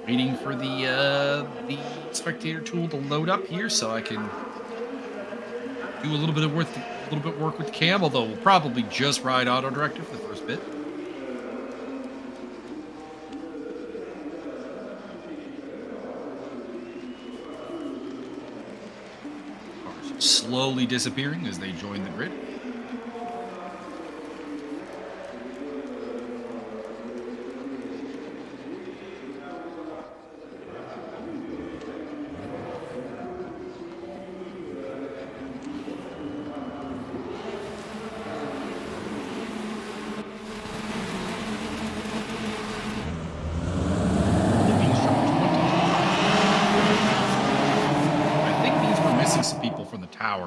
Waiting for the spectator tool to load up here, so I can do a little bit of work with the cam. Although we'll probably just ride auto director for the first bit. Slowly disappearing as they join the grid.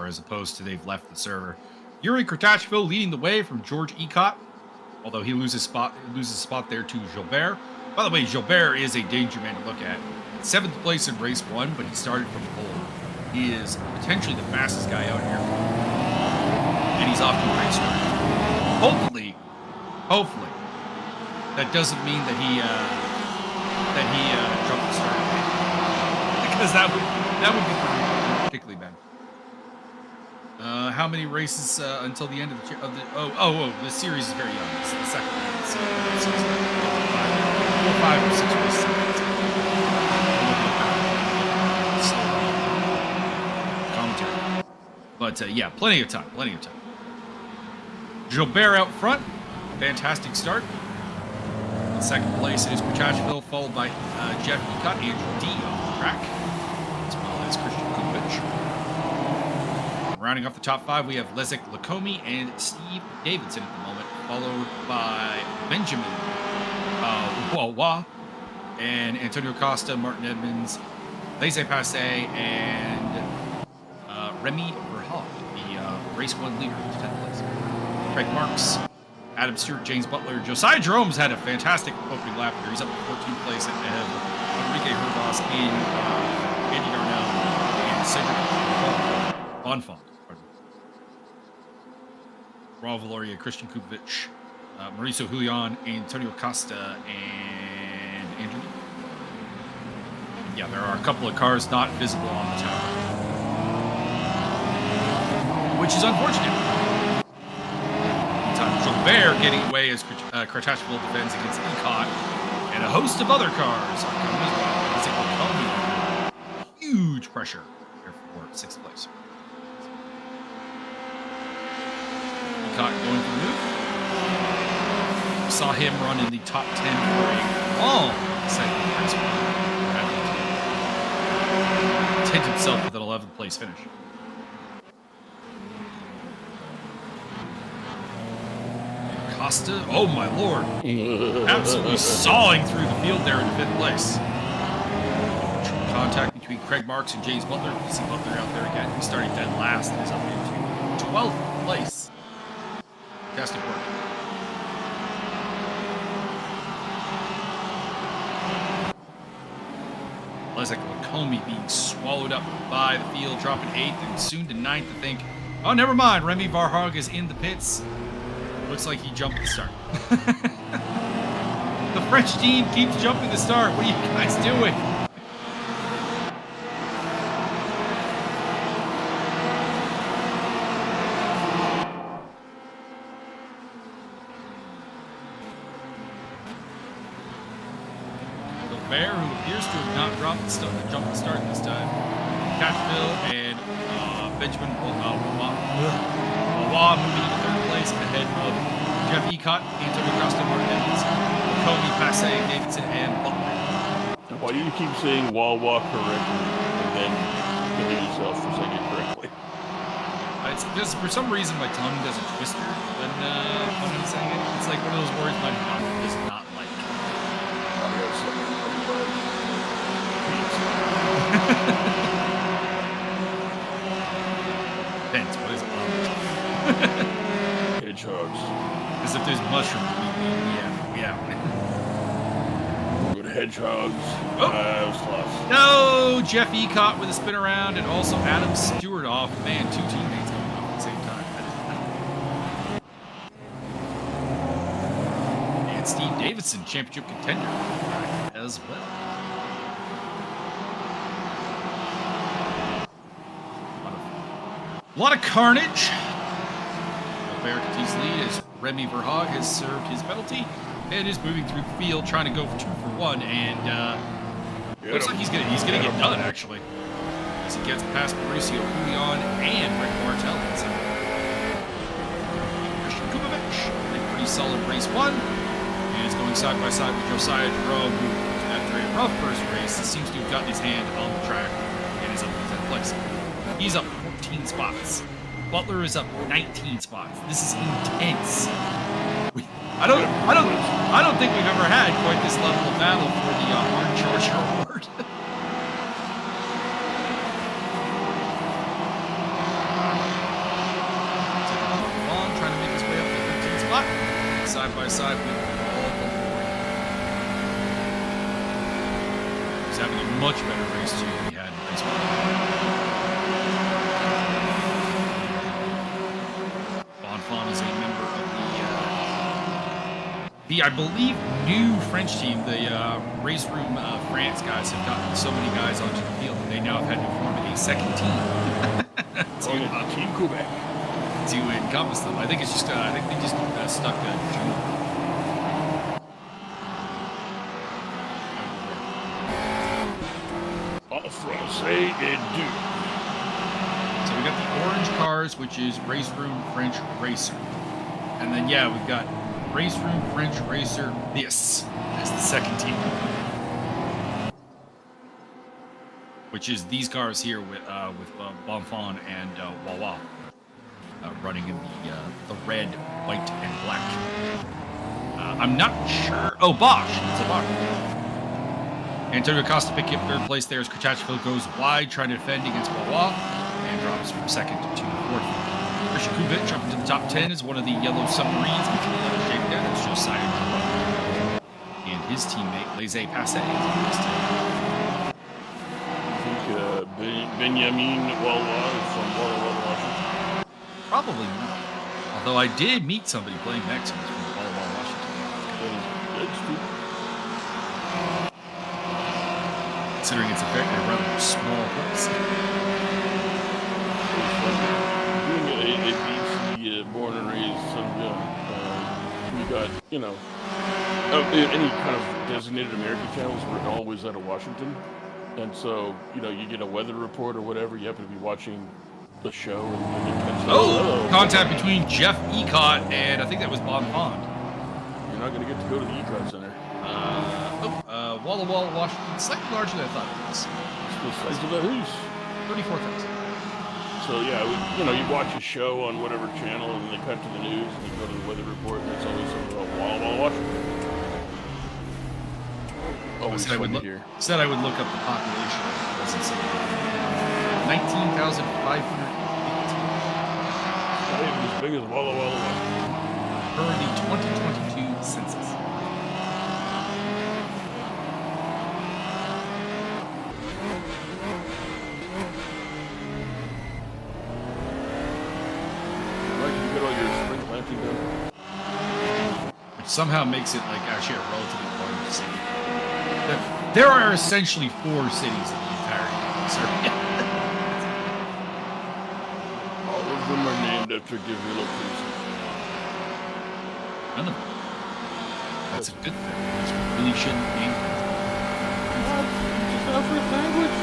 As opposed to they've left the server. Yuri Kratachville leading the way from George Ecott, although he loses spot there to Gilbert. By the way, Gilbert is a danger man to look at. 7th place in race 1, but he started from pole. He is potentially the fastest guy out here, and he's off to a great start. Hopefully, that doesn't mean that he jumped the start, because that would be particularly bad. How many races until the end of the the series is very young. It's the second one. So 5 or 6 races. Commentary. But yeah, plenty of time. Gilbert out front. Fantastic start. In second place it is Kratachville, followed by Jeff Ecott, Andrew D off the track, as well as Christian Kukovic. Rounding off the top 5, we have Leszek Lakomi and Steve Davidson at the moment, followed by Benjamin Wawa and Antonio Costa, Martin Edmonds, Laissez-Passer, and Remy Verhaeghe, the race 1 leader in 10th place. Craig Marks, Adam Stewart, James Butler, Josiah Jerome's had a fantastic opening lap here. He's up to 14th place ahead of Enrique Hervas and Andy Darnell and Cedric Bonfont. Raul Valoria, Christian Kukovic, Mauricio Julian, Antonio Costa, and Andrew Lee. Yeah, there are a couple of cars not visible on the tower, which is unfortunate. Gilbert getting away as Kratachville defends against Ecott, and a host of other cars are coming as well. Huge pressure here for 6th place. Ecott going for the move. Saw him run in the top 10 for a long second race. Tint himself with an 11th place finish. Costa, oh my lord, absolutely sawing through the field there in 5th place. Contact between Craig Marks and James Butler. You see Butler out there again. He started dead last and is up into 12th place. Fantastic work. Leszek Lakomi being swallowed up by the field, dropping 8th and soon to 9th, I think. Oh, never mind. Remy Verhaeghe is in the pits. Looks like he jumped the start. The French team keeps jumping the start. What are you guys doing? Bear, who appears to have not dropped the jump the start this time. Pau-Ville and Benjamin Wawa moving into third place ahead of Jeff Ecott, Antonio Costa Martinez, Cody Passe, Davidson, and Butler. Why do you keep saying Wawa correctly and then hitting yourself for saying it correctly? It's because for some reason my tongue does a twister when I'm saying it. It's like one of those words my mouth does not like. Depends, what is it? Hedgehogs. Because if there's mushrooms, we out. Good hedgehogs. Oh. I was lost. No! Jeff Ecott with a spin around, and also Adam Stewart off. Man, two teammates coming off at the same time. And Steve Davidson, championship contender, as well. A lot of carnage. Bear continues to lead as Remy Verhaag has served his penalty and is moving through the field trying to go for 2 for 1, and looks like he's gonna get done actually as he gets past Mauricio Julian and Rick Martel. So Christian Kubovic, a pretty solid race 1, and it's going side by side with Josiah Jerome, who after a rough first race seems to have gotten his hand on the track and is up in 10th place. He's up 14 spots. Butler is up 19 spots. This is intense. I don't think we've ever had quite this level of battle for the Hard Charger Award. Long trying to make his way up to the 15th spot, side by side with all the Lord. He's having a much better race too than he had in race 1. Bonfon is a member of the I believe, new French team. The RaceRoom France guys have gotten so many guys onto the field that they now have had to form a second team Team Quebec to encompass them. I think it's just I think they just stuck June. Say it do. So we got the orange cars, which is RaceRoom French Racer, and then yeah, we've got RaceRoom French Racer. This is the second team, which is these cars here with Bonfon and Wawa running in the red, white, and black. I'm not sure. Oh, Bosch. It's a Bosch. Antonio Costa picking up third place there as Kachachville goes wide, trying to defend against Wawa, and drops from second to fourth. Christian Kubovic up into the top 10 is one of the yellow submarines between the other shape there. That's Josiah Jerome. And his teammate, Laissez Passer, is on this team. I think Benjamin Wawa is from Wawa, Washington. Probably not. Although I did meet somebody playing Mexican from Wawa, Washington. That's true. Considering it's a rather small place. Being a BC born and raised son of gun, we got, any kind of designated American channels were always out of Washington. And so, you get a weather report or whatever, you happen to be watching the show. And you catch contact between Jeff Ecott and I think that was Bonfon. You're not going to get to go to the Ecott Center. Walla Walla, Washington, slightly larger than I thought it was. It's the size of a house. 34,000. So yeah, you watch a show on whatever channel, and they cut to the news, and they go to the weather report, and it's always something about Walla Walla, Washington. Always said I would here. Said I would look up the population. It doesn't say 19,515. Not even as big as Walla Walla, Washington. Per the 2022 census. Which somehow makes it like actually a relatively large There are essentially 4 cities in the entire universe. All of them are named after Gavrilo Princip. None of them. That's a good thing. We really shouldn't name them. Just Alfred language.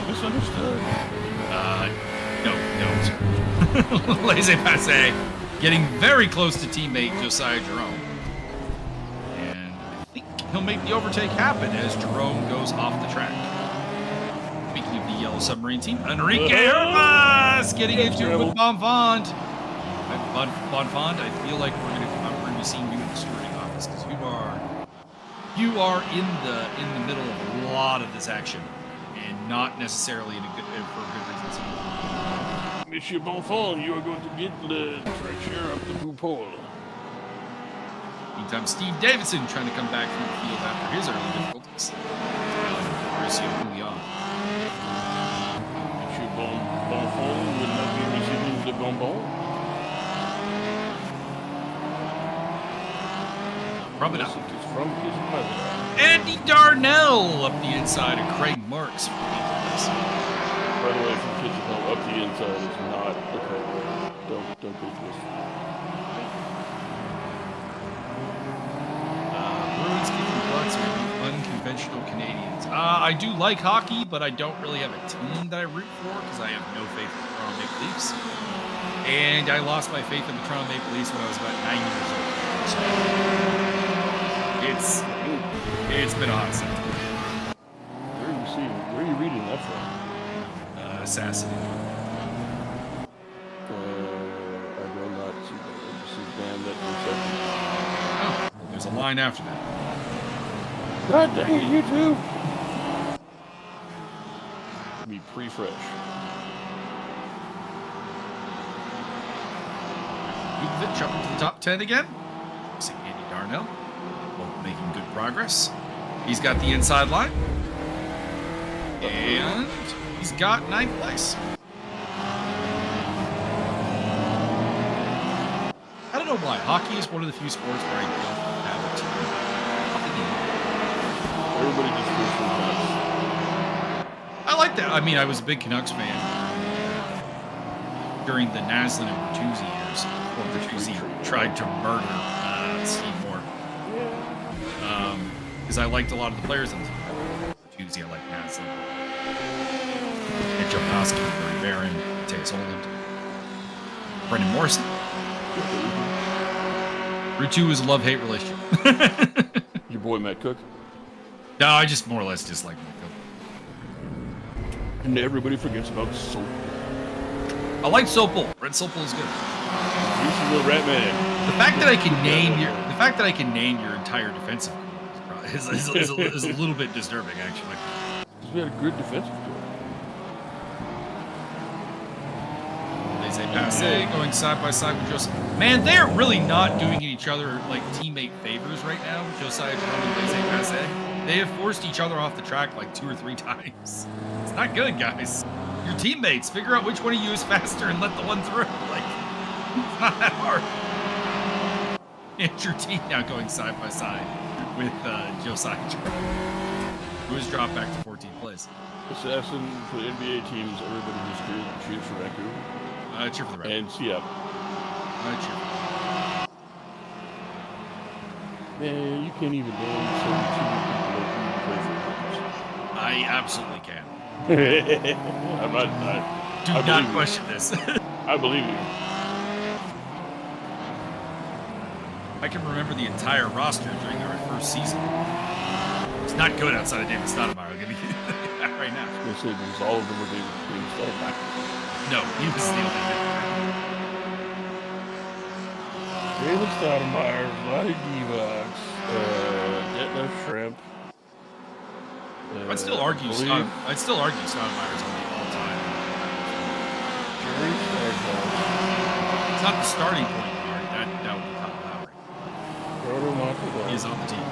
Misunderstood. No. Laissez-passer. Getting very close to teammate Josiah Jerome. And I think he'll make the overtake happen as Jerome goes off the track. Speaking of the Yellow Submarine team, Enrique Hermas getting into it with Bonfond. Bonfond, I feel like we're going to be seeing you in the stewarding office because you are in the middle of a lot of this action and not necessarily for good reasons. Monsieur Bonfond, you are going to get the share of the blue pole. Meantime, Steve Davidson trying to come back from the field after his early difficulties. Mauricio Julian. Monsieur Bonfond will not be receiving the bonbon. Probably not. It is from his mother. Andy Darnell up the inside of Craig Marks. By the way, from Kitchener, up the inside is not the correct way. Don't do this. Bruins kicking butts with unconventional Canadians. I do like hockey, but I don't really have a team that I root for because I have no faith in the Toronto Maple Leafs. And I lost my faith in the Toronto Maple Leafs when I was about 9 years old. So it's been a hot second. Where are you reading that from? Assassin. I will not see that. I just see damn that for a second. Oh, well, there's a line after that. God dang it, you too! Be pre-fresh. Lukovic jumping to the top 10 again. See Andy Darnell. Both making good progress. He's got the inside line. And he's got 9th place. I don't know why. Hockey is one of the few sports where I don't have a team. Everybody just feels for Canucks. I like that. I mean, I was a big Canucks fan during the Naslin and Bertuzzi years. Or Bertuzzi tried to murder Steve Moore. Because I liked a lot of the players on the team. Bertuzzi, I like Naslin. And Jokowski, Barry Barron, Mateus Holland, Brendan Morrison. Route 2 is a love-hate relationship. Your boy Matt Cook. No, I just more or less dislike Matt Cook. And everybody forgets about Soap. I like Sopel. Red Sopel is good. He's a little rat man. The fact that I can name your entire defensive core is a little bit disturbing, actually. We had a good defensive core. Laissez-passer going side by side with Josiah. Man, they're really not doing each other like teammate favors right now. Josiah Jerome and Laissez-passer. They have forced each other off the track like 2 or 3 times. It's not good, guys. Your teammates, figure out which one of you is faster and let the one through. Like, it's not that hard. And your team now going side by side with Josiah Jerome, who has dropped back to 14th place. Assassin for the NBA teams, everybody just cheers for Vancouver. Cheer for the Red. And Seattle. Cheer. Man, you can't even name 72 people that you play for the I absolutely can. I'm not. Do not question this. I believe you. I can remember the entire roster during our first season. It's not good outside of David Stoudemire. I'll give you that right now. I was going to say, because all of them were David Stoudemire. No, he was the only David Stoudemire, Vlade Divac, Detlef Schrempf. I'd still argue Stoudemire's on the all-time. Jerry Stackhouse. It's not the starting point guard. That would be Kyle Lowry. Roto Montevideo. He is on the team.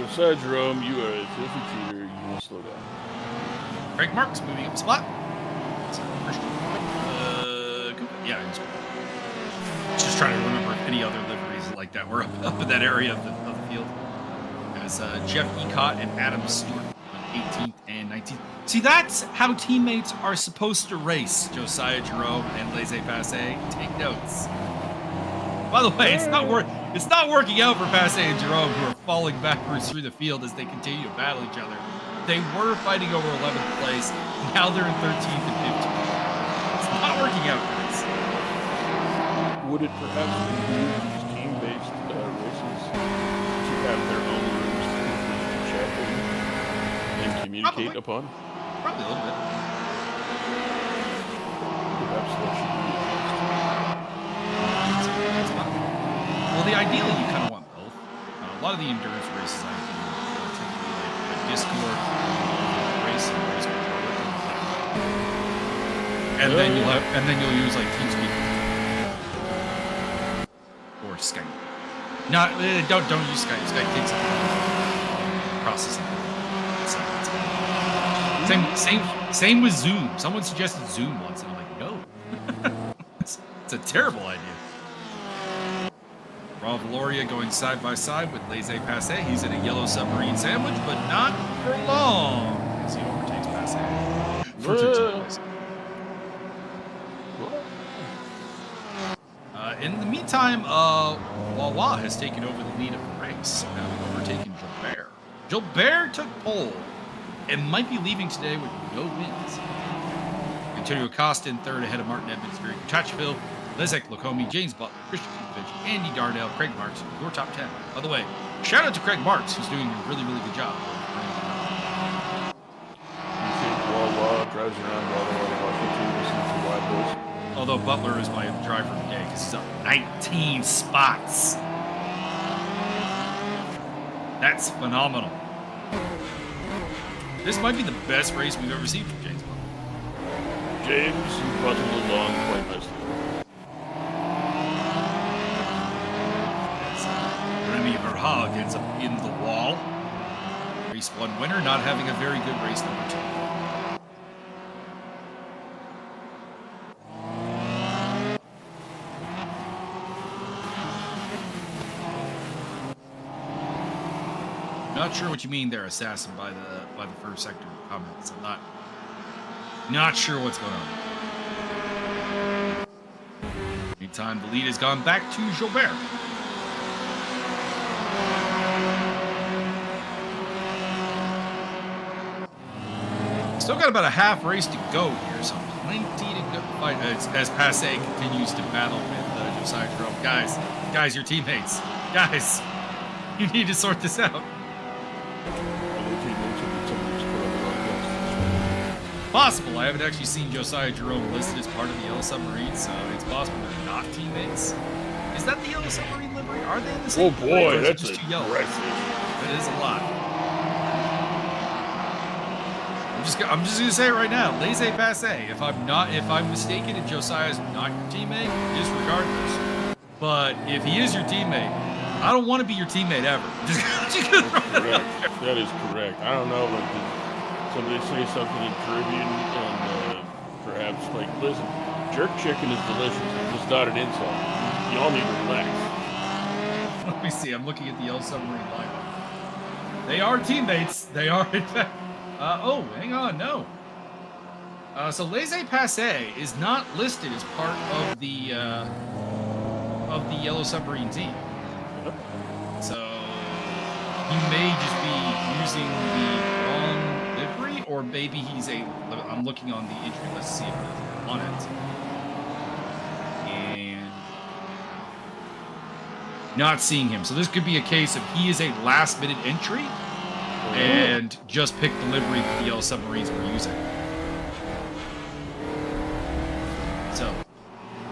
Josiah Jerome, you are a filthy cheater. You want to slow down. Craig Marks moving up a spot. Yeah, he's good. Just trying to remember if any other liveries like that were up in that area of the field. As Jeff Ecott and Adam Stewart on 18th and 19th. See, that's how teammates are supposed to race. Josiah Jerome and Laissez-Passer. Take notes. By the way, it's not working out for Passer and Jerome, who are falling backwards through the field as they continue to battle each other. They were fighting over 11th place. Now they're in 13th and 15th. It's not working out, guys. Would it perhaps include these team-based races to have their own rooms to chat and communicate upon? Probably a little bit. Perhaps that should be That's fine. Well, ideally, you kind of want both. A lot of the endurance races I do are typically like a Discord race and race controller, and then you'll use like TeamSpeak or Skype. Not don't use Skype. Skype takes processing. Same with Zoom. Someone suggested Zoom once, and I'm like, no. It's a terrible idea. Raw Valoria going side by side with Laissez-Passer. He's in a yellow submarine sandwich, but not for long as he overtakes Passer. For 13th place. In the meantime, Wawa has taken over the lead of the race, having overtaken Gilbert. Gilbert took pole and might be leaving today with no wins. Antonio Costa in third ahead of Martin Edmonds, Gary Tatchville, Lezek Lokomi, James Butler, Christian Kukovic, Andy Darnell, Craig Marks, your top 10. By the way, shout out to Craig Marks, who's doing a really, really good job. You think Wawa drives around all the way to Washington listening to Wild Boys? Although Butler is my driver of the day because he's up 19 spots. That's phenomenal. This might be the best race we've ever seen from James Butler. James buttoned along quite nicely. Remy Verhaag ends up in the wall. Race 1 winner, not having a very good race number 2. Not sure what you mean there, Assassin, by the first sector comments. I'm not sure what's going on. Meantime, the lead has gone back to Gilbert. Still got about a half race to go here, so plenty to go fight as Passer continues to battle with Josiah Jerome. Guys, your teammates. Guys, you need to sort this out. Possible. I haven't actually seen Josiah Jerome listed as part of the Yellow Submarine, so it's possible they're not teammates. Is that the Yellow Submarine livery? Are they in the same? Oh boy, that's just aggressive. That is a lot. I'm just gonna say it right now, Laissez-Passer. If I'm mistaken and Josiah's not your teammate, disregard this. But if he is your teammate, I don't want to be your teammate ever. Just correct. That is correct. I don't know, like, did somebody say something in Caribbean and perhaps, like, listen, jerk chicken is delicious. It's just not an insult. Y'all need to relax. Let me see. I'm looking at the Yellow Submarine lineup. They are teammates. They are, in fact. Oh, hang on. No. So Laissez-Passer is not listed as part of the Yellow Submarine team. So he may just be using the wrong livery, or maybe he's I'm looking on the entry list to see if it's on it. And not seeing him. So this could be a case of he is a last minute entry and just picked the livery that the Yellow Submarines were using. So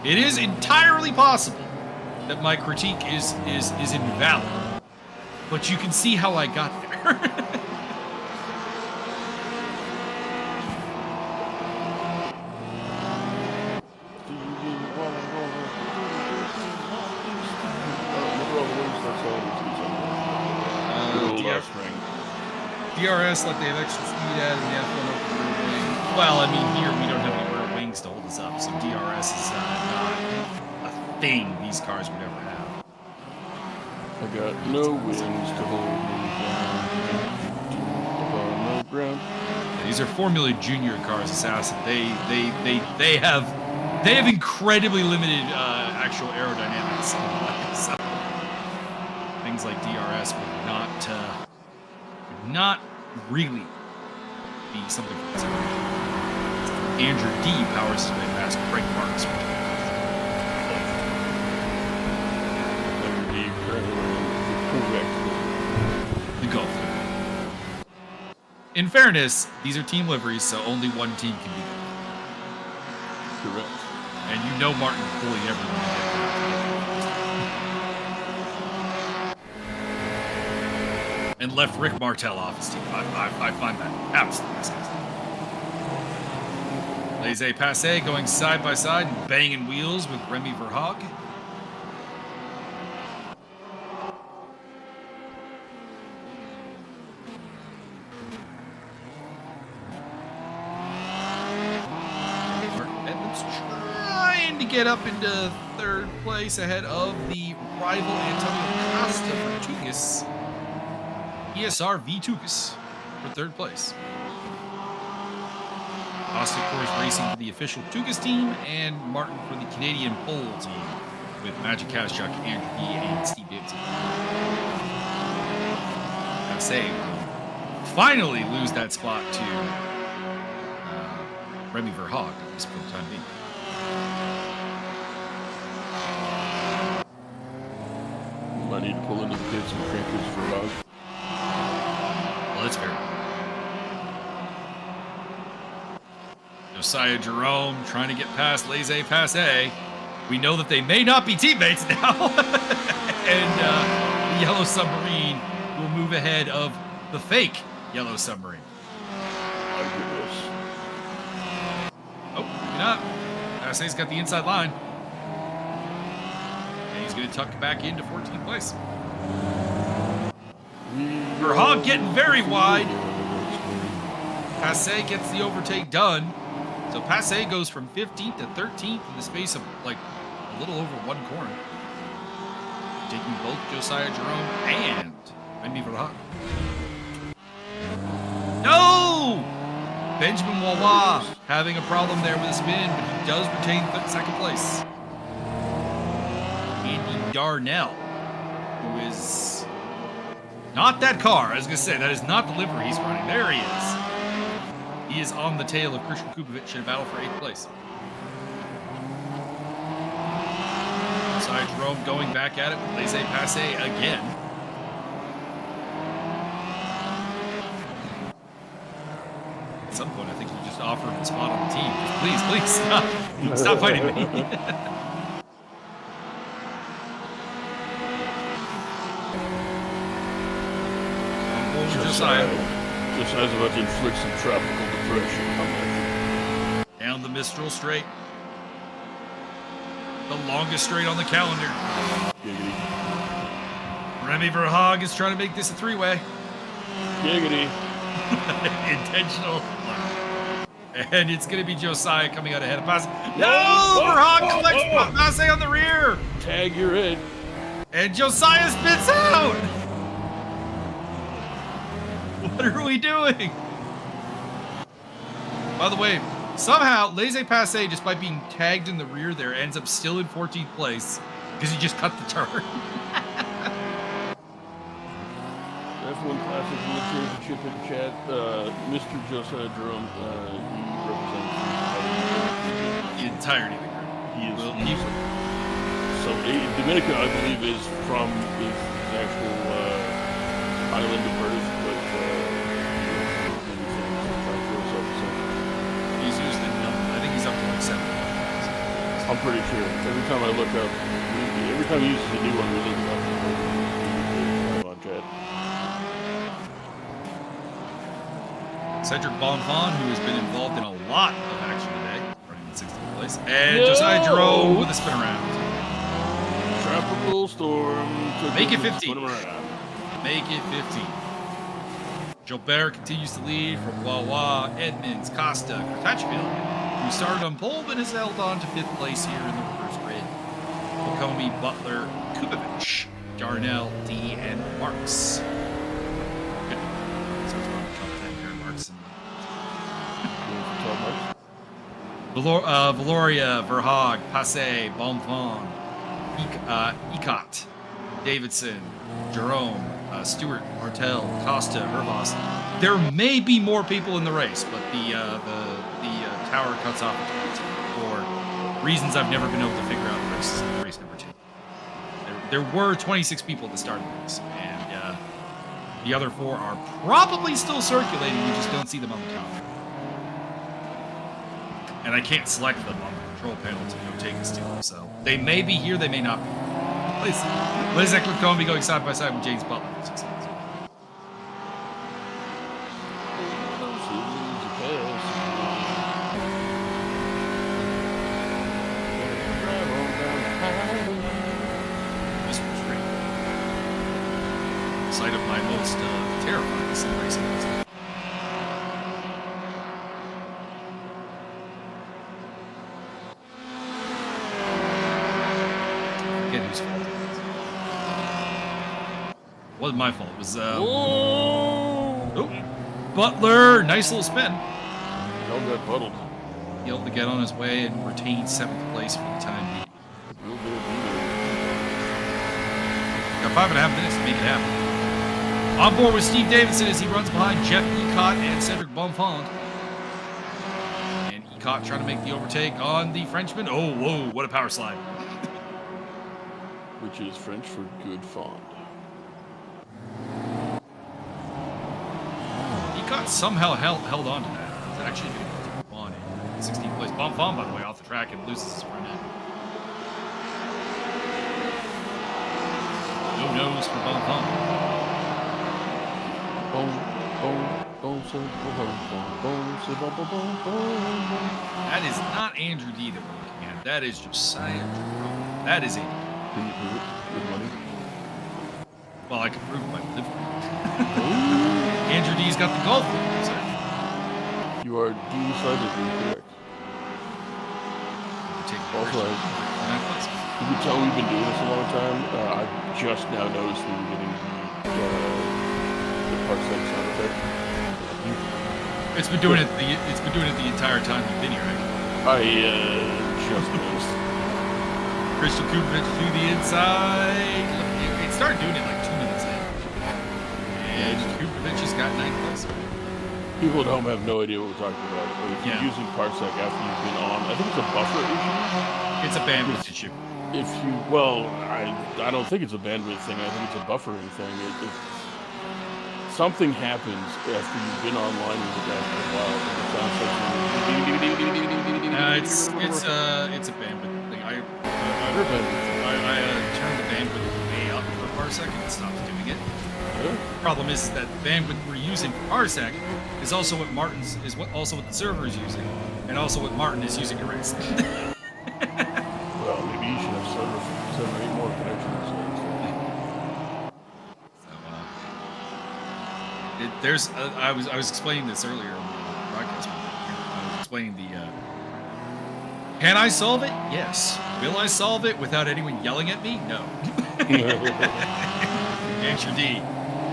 it is entirely possible that my critique is invalid. But you can see how I got there. DRS, like they have extra speed at, and the F1 open rear wing. Well, I mean, here we don't have any rear wings to hold us up, so DRS is not a thing these cars would ever have. I got no wings to hold me down. No ground. These are Formula Junior cars, Assassin. They have incredibly limited actual aerodynamics. So things like DRS would not really be something for consideration. Andrew D powers his way past Craig Marks. Andrew D correct. The Gulf. In fairness, these are team liveries, so only one team can be good. Correct. And you know Martin bullied everyone to get that. And left Rick Martel off his team. I find that absolutely disgusting. Laissez-passer going side by side and banging wheels with Remy Verhaeghe. Trying to get up into third place ahead of the rival Antonio Costa for Tugas. ESR v Tugas for third place. Costa, of course, racing for the official Tugas team, and Martin for the Canadian pole team with Magic Cash Jockey Andrew D and Steve Davidson. I'd say finally lose that spot to Remy Verhaeghe, at least for the time being. Might need to pull into the pits and crank his Verhaeghe. Well, that's fair. Josiah Jerome trying to get past Laissez-Passer. We know that they may not be teammates now. And the Yellow Submarine will move ahead of the fake Yellow Submarine. My goodness. Oh, maybe not. Passer's got the inside line. And he's going to tuck back into 14th place. Verhaeghe getting very wide. Passer gets the overtake done. So Passer goes from 15th to 13th in the space of like a little over one corner. Taking both Josiah Jerome and Remy Verhaeghe. No! Benjamin Wawa having a problem there with a spin, but he does retain second place. Andy Darnell, who is not that car. I was going to say, that is not the livery he's running. There he is. He is on the tail of Christian Kubovic in a battle for 8th place. Josiah Jerome going back at it with Laissez-Passer again. At some point, I think you just offer him a spot on the team. Just please stop. Stop fighting me. Josiah's about to inflict some tropical depression. Down the Mistral straight. The longest straight on the calendar. Giggity. Remy Verhaeghe is trying to make this a three-way. Giggity. Intentional. And it's going to be Josiah coming out ahead of Passer. No! Verhaeghe collects Passer on the rear. Tag, you're in. And Josiah spits out. What are we doing? By the way, somehow Laissez-Passer, just by being tagged in the rear there, ends up still in 14th place because he just cut the turn. F1 Classic World Championship in chat. Mr. Josiah Jerome, he represents The entirety of the group. He is. So Dominica, I believe, is from his actual island of birth, but he's used in, I think he's up to like 7. I'm pretty sure. Every time I look up, every time he uses a new one, we look up on chat. Cedric Bonfon, who has been involved in a lot of action today, running in 16th place. And Josiah Jerome with a spin around. Tropical storm. Make it 15. Make it 15. Gilbert continues to lead from Wawa, Edmonds, Costa, Crutchfield, who started on pole but has held on to 5th place here in the reverse grid. Comey, Butler, Kubovich, Darnell, D, and Marks. Good. So it's about top 10 there, Marks and Valoria, Verhaag, Passe, Bonfon, Ecot, Davidson, Jerome, Stewart, Martel, Costa, Hervos. There may be more people in the race, but the tower cuts off for reasons I've never been able to figure out. Race number 2. There were 26 people at the start of the race, and the other 4 are probably still circulating. We just don't see them on the top. And I can't select them on the control panel to take us to them. So they may be here, they may not be. Liz Eckler Cohen be going side by side with James Butler. This was great. Sight of my most terrifying sim racing. Whose fault it wasn't my fault. It was Butler, nice little spin. Held that puddled. He able to get on his way and retain 7th place for the time being. Got 5.5 minutes to make it happen. On board with Steve Davidson as he runs behind Jeff Ecott and Cedric Bonfond. And Ecott trying to make the overtake on the Frenchman. Oh, whoa, what a power slide. Which is French for good fond. He got somehow held on to that. He's actually going to move on in 16th place. Bonfond, by the way, off the track and loses his front end. No nose for Bonfond. That is not Andrew D that we're looking at. That is Josiah Jerome. That is Andrew. Can you prove it with money? Well, I can prove it by livery. Andrew D's got the golf livery, sir. You are decidedly correct. Also, you can tell we've been doing this a long time. I just now noticed we were getting the parsec sound effect. It's been doing it. It's been doing it the entire time you've been here, right? I just noticed. Christian Kubovich to the inside. It started doing it like 2 minutes in. And Kubovich has got 9th place. People at home have no idea what we're talking about. If you're using parsec after you've been on, I think it's a buffer issue. It's a bandwidth issue. If you, well, I don't think it's a bandwidth thing. I think it's a buffering thing. If something happens after you've been online with the guy for a while, it sounds like it's a bandwidth thing. I turned the bandwidth way up for parsec and it stopped doing it. Yeah. The problem is that the bandwidth we're using for parsec is also what also what the server is using, and also what Martin is using to race. Well, maybe you should have 7 or 8 more connections. So, I was explaining this earlier on the broadcast. I was explaining can I solve it? Yes. Will I solve it without anyone yelling at me? No. Answer D.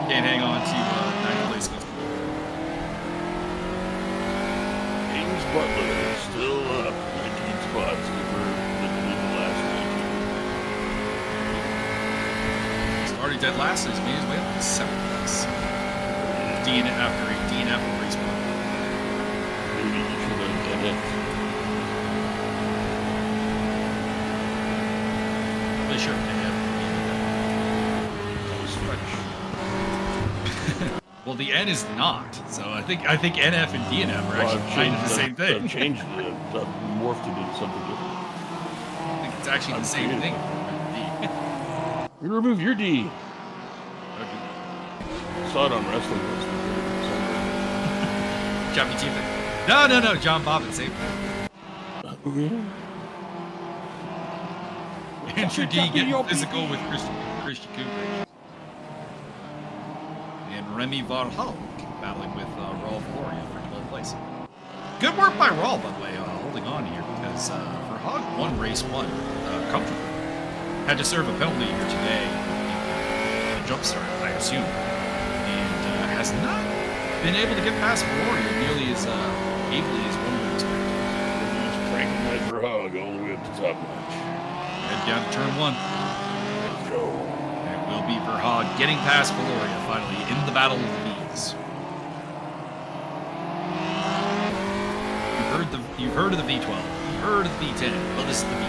Can't hang on to 9th place. James Butler is still up 19 spots over the last week. He's already dead last, and he's made his way up to 7th place. After a DNF race 1. Maybe you should have done it. Really sure Well, the N is not, so I think NF and DNF are actually kind of the same thing. I've changed it. I've morphed it into something different. I think it's actually the same thing. You remove your D. Okay. Saw it on wrestling. Choppy Chief. No, John Bobbin saved it. Andrew D getting physical with Christian Cooper. And Remy Varhal battling with Raul Floria for 12th place. Good work by Raul, by the way, holding on here, because Verhaag won race 1 comfortably. had to serve a penalty here today. A jump start, I assume, and has not been able to get past Florio nearly as ably as one would expect. He's cranking that Verhog all the way up to top notch. Head down to turn 1. Let's go. It will be Verhog getting past Florio finally in the battle of the V's. You've heard of the V12. You've heard of the V10. Well, this is the V2.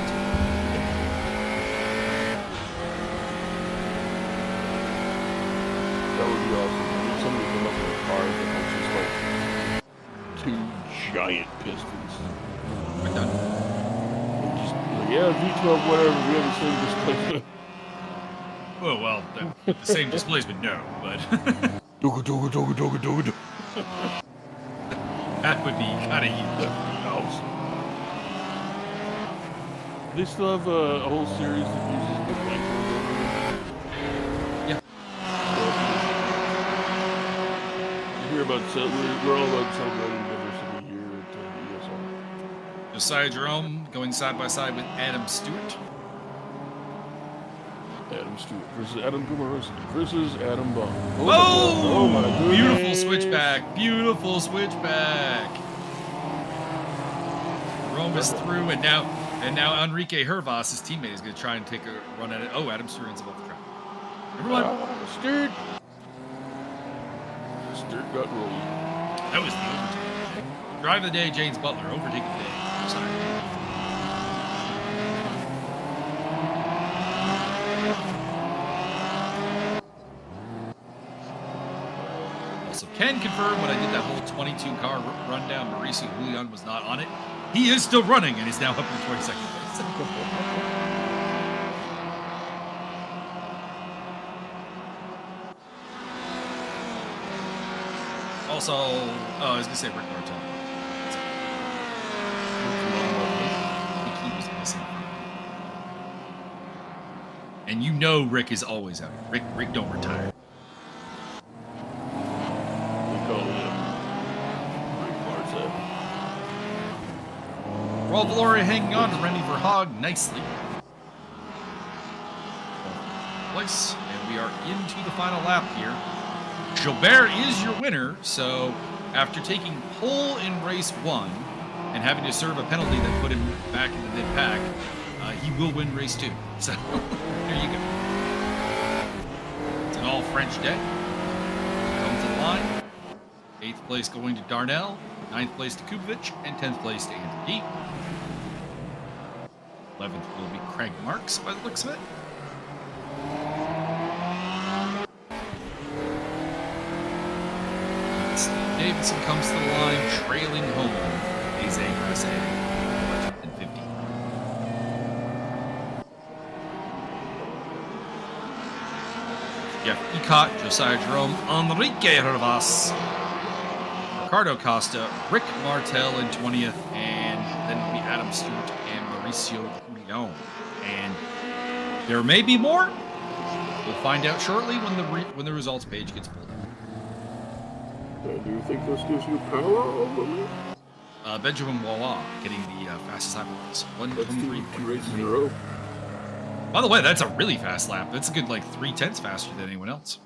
That would be awesome. I need somebody to come up with a car that has just like 2 giant pistons. We're done. And just like, yeah, V12, whatever. We have the same displacement. Oh, well, the same displacement, no, but Doga. that would be kind of huge. Awesome. They still have a whole series that uses the flankers. Yeah. You hear about we're all about celebrating diversity here at the ESR. Josiah Jerome going side by side with Adam Stewart. Adam Stewart versus Adam Gumarosky versus Adam Bond. Oh, my goodness. beautiful switchback. Beautiful switchback. Jerome is through, and now Enrique Hervas, his teammate, is going to try and take a run at it. Oh, Adam Stewart ends up off the track. Everyone. Stewart got rolled. That was the overtake. Drive of the day, James Butler. Overtake of the day. Sorry. Also, can confirm when I did that whole 22-car rundown, Mauricio Julian was not on it. He is still running and is now up in 22nd place. Also, I was going to say Rick Martel. He was missing. And you know Rick is always out here. Rick don't retire. Raul Valoria hanging on to Remy Verhaag nicely. Place, and we are into the final lap here. Gilbert is your winner, so after taking pole in race 1 and having to serve a penalty that put him back in the mid-pack, he will win race 2. So, there you go. It's an all-French day. Come to the line. 8th place going to Darnell, 9th place to Kubovic, and 10th place to Anthony. 11th will be Craig Marks by the looks of it. Steve Davidson comes to the line, trailing home. Aze USA, 150. Jeff Ecott, Josiah Jerome, Enrique Hervas, Ricardo Costa, Rick Martel in 20th, and then it'll be Adam Stewart and Mauricio Julian. And there may be more. We'll find out shortly when the results page gets pulled up. Do you think this gives you power over me? Benjamin Wawa getting the fastest lap of this. 123. Two races in a row. By the way, that's a really fast lap. That's a good 3/10 faster than anyone else.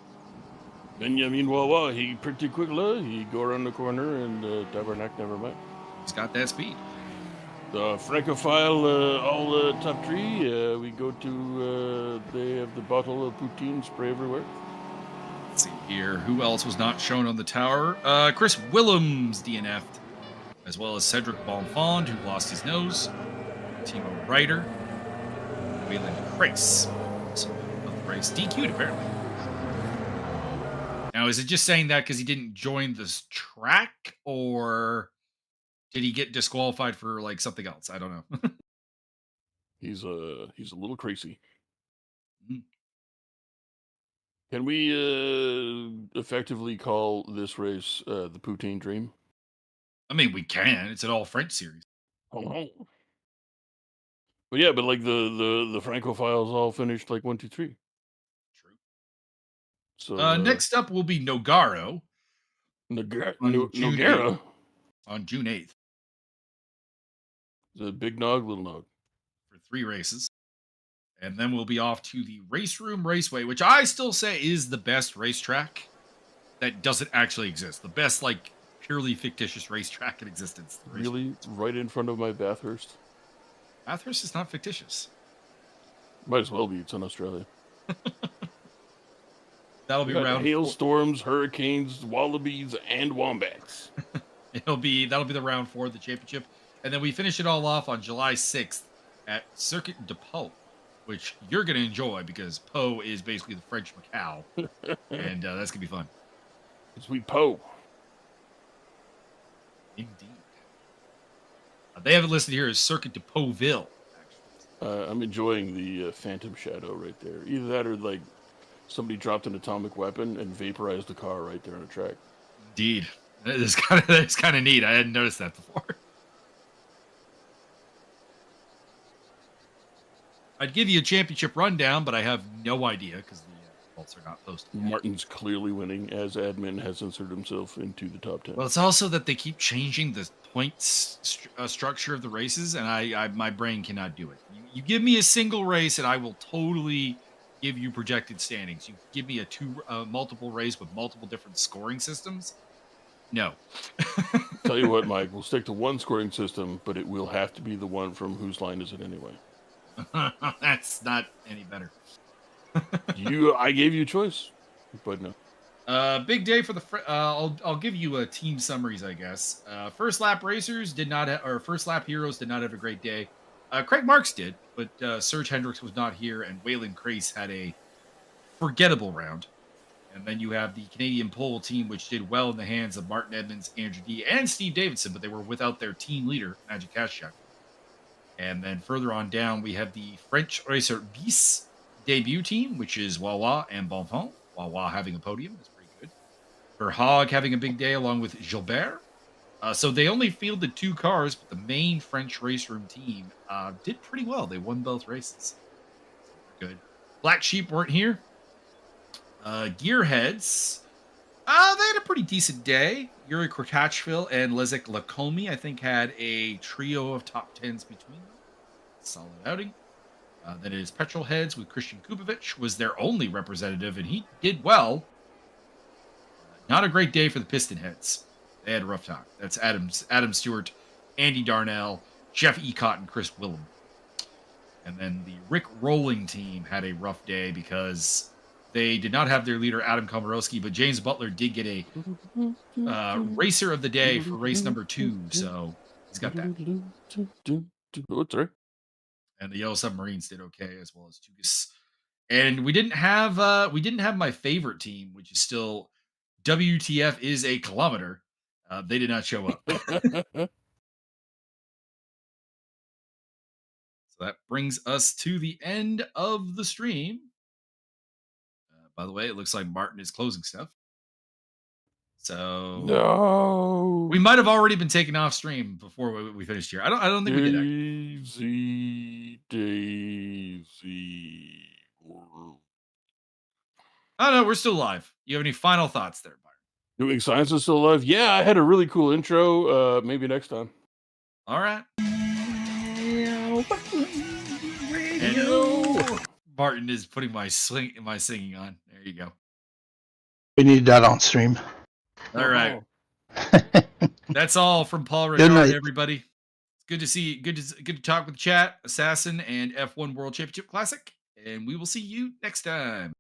Benjamin Wawa, he pretty quick. He go around the corner and Tabernac never met. He's got that speed. The Francophile, all top 3. We go to, they have the bottle of poutine spray everywhere. Let's see here. Who else was not shown on the tower? Chris Willems DNF'd, as well as Cedric Bonfond, who lost his nose. Timo Ryder. Waylon Crace. Also of the race. DQ'd, apparently. Now, is it just saying that because he didn't join this track, or did he get disqualified for something else? I don't know. He's a little crazy. Mhm. Can we effectively call this race the Poutine Dream? I mean, we can. It's an all-French series. Oh. But yeah, but the Francophiles all finished 1, 2, 3. True. So Next up will be Nogaro. Nogara. On June 8th. The big nog, little nog. For 3 races. And then we'll be off to the RaceRoom Raceway, which I still say is the best racetrack that doesn't actually exist. The best, like, purely fictitious racetrack in existence. Really? Right in front of my Bathurst? Bathurst is not fictitious. Might as well be. It's in Australia. That'll be round hailstorms, hurricanes, wallabies, and wombats. That'll be the round 4 of the championship. And then we finish it all off on July 6th at Circuit de Pau, which you're going to enjoy because Pau is basically the French Macau. And that's going to be fun. Sweet Pau. Indeed. They have it listed here as Circuit de Pau-Ville. I'm enjoying the Phantom Shadow right there. Either that or like somebody dropped an atomic weapon and vaporized the car right there on the track. Indeed. That's kind of neat. I hadn't noticed that before. I'd give you a championship rundown, but I have no idea because the results are not posted. Martin's clearly winning as admin has inserted himself into the top 10. Well, it's also that they keep changing the points structure of the races, and I my brain cannot do it. You give me a single race, and I will totally give you projected standings. You give me a multiple race with multiple different scoring systems. No. Tell you what, Mike, we'll stick to one scoring system, but it will have to be the one from Whose Line Is It Anyway? That's not any better. I gave you a choice, but no. Big day for the. I'll give you team summaries, I guess. First lap racers first lap heroes did not have a great day. Craig Marks did, but Serge Hendricks was not here, and Waylon Crace had a forgettable round. And then you have the Canadian pole team, which did well in the hands of Martin Edmonds, Andrew D, and Steve Davidson, but they were without their team leader, Magic Kashchak. And then further on down, we have the French Racer Bis debut team, which is Wawa and Bonfant. Wawa having a podium is pretty good. Verhaeg having a big day along with Gilbert. So they only fielded 2 cars, but the main French RaceRoom team did pretty well. They won both races. Good. Black Sheep weren't here. Gearheads, they had a pretty decent day. Yuri Kratachville and Lezek Lakomi, I think, had a trio of top 10s between them. Solid outing. Then it is Petrol Heads with Christian Kubovic was their only representative, and he did well. Not a great day for the Piston Heads. They had a rough time. That's Adam Stewart, Andy Darnell, Jeff Ecott, and Chris Willem. And then the Rick Rolling team had a rough day because they did not have their leader, Adam Komorowski, but James Butler did get a Racer of the Day for race number 2, so he's got that. Oh, sorry. And the Yellow Submarines did okay, as well as Tugas. And we didn't have my favorite team, which is still WTF is a kilometer. They did not show up. So that brings us to the end of the stream. By the way, it looks like Martin is closing stuff. So no, we might have already been taken off stream before we finished here. I don't think we did. Daisy. Oh no, we're still live. You have any final thoughts there, Byron? Doing Science is still alive. Yeah, I had a really cool intro. Maybe next time. All right. Martin is putting my singing on. There you go. We need that on stream. All right. That's all from Paul Ricard, everybody. It's good to see. Good to talk with chat, Assassin, and F1 World Championship Classic. And we will see you next time.